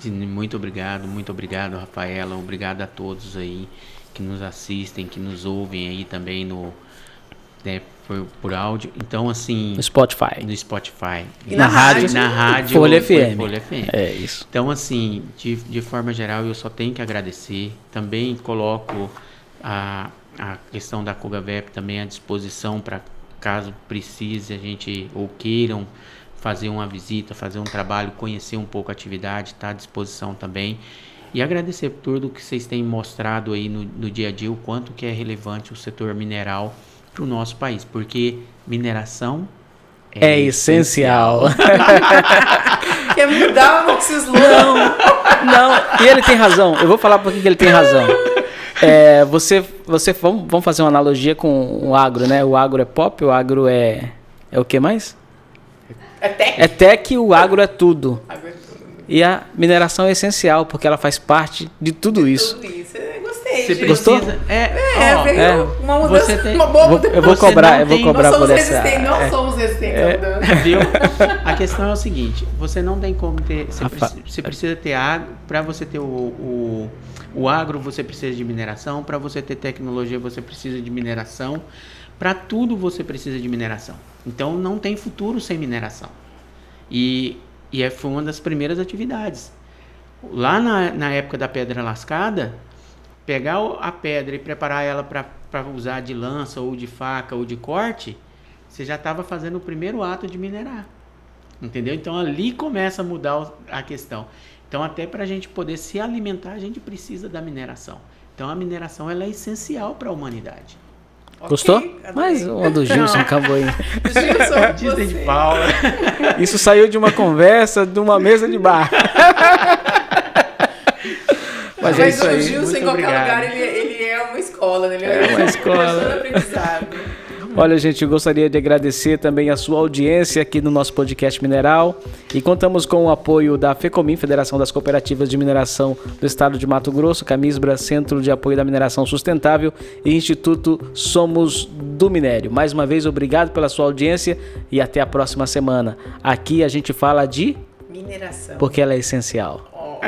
Muito obrigado, Rafaela, obrigado a todos aí que nos assistem, que nos ouvem aí também por áudio. Então, assim... No Spotify. E na rádio. Na rádio. Folha FM. Folha FM. É isso. Então, assim, de forma geral, eu só tenho que agradecer. Também coloco a questão da Cogavep também à disposição para caso precise a gente ou queiram fazer uma visita, fazer um trabalho, conhecer um pouco a atividade, está à disposição também. E agradecer por tudo que vocês têm mostrado aí no dia a dia, o quanto que é relevante o setor mineral para o nosso país, porque mineração é essencial. Quer mudar o nosso slogan? Não, e ele tem razão. Eu vou falar por que ele tem razão. Vamos fazer uma analogia com o agro, né? O agro é pop, o agro é o que mais? É tech. É tech, o agro é tudo. E a mineração é essencial, porque ela faz parte de tudo isso. Tudo isso. Eu gostei. Você gostou? Uma mudança, uma boa mudança. Eu vou cobrar por essa. Não somos resistentes à mudança. Viu? A questão é o seguinte, você não tem como ter... Você precisa ter agro, para você ter o agro, você precisa de mineração, para você ter tecnologia, você precisa de mineração, para tudo você precisa de mineração. Então, não tem futuro sem mineração. E foi uma das primeiras atividades. Lá na época da pedra lascada, pegar a pedra e preparar ela para usar de lança, ou de faca, ou de corte, você já estava fazendo o primeiro ato de minerar. Entendeu? Então, ali começa a mudar a questão. Então, até para a gente poder se alimentar, a gente precisa da mineração. Então, a mineração ela é essencial para a humanidade. Gostou? Mais uma do Gilson acabou aí. Gilson, Disney de Paula. Isso saiu de uma conversa, de uma mesa de bar. Mas é isso aí. O Gilson, muito em qualquer obrigado. lugar, ele é uma escola, né? Ele É uma escola. aprendizado. Olha, gente, eu gostaria de agradecer também a sua audiência aqui no nosso podcast Mineral, e contamos com o apoio da FECOMIN, Federação das Cooperativas de Mineração do Estado de Mato Grosso, Camisbra, Centro de Apoio da Mineração Sustentável, e Instituto Somos do Minério. Mais uma vez, obrigado pela sua audiência e até a próxima semana. Aqui a gente fala de... Mineração. Porque ela é essencial. Oh.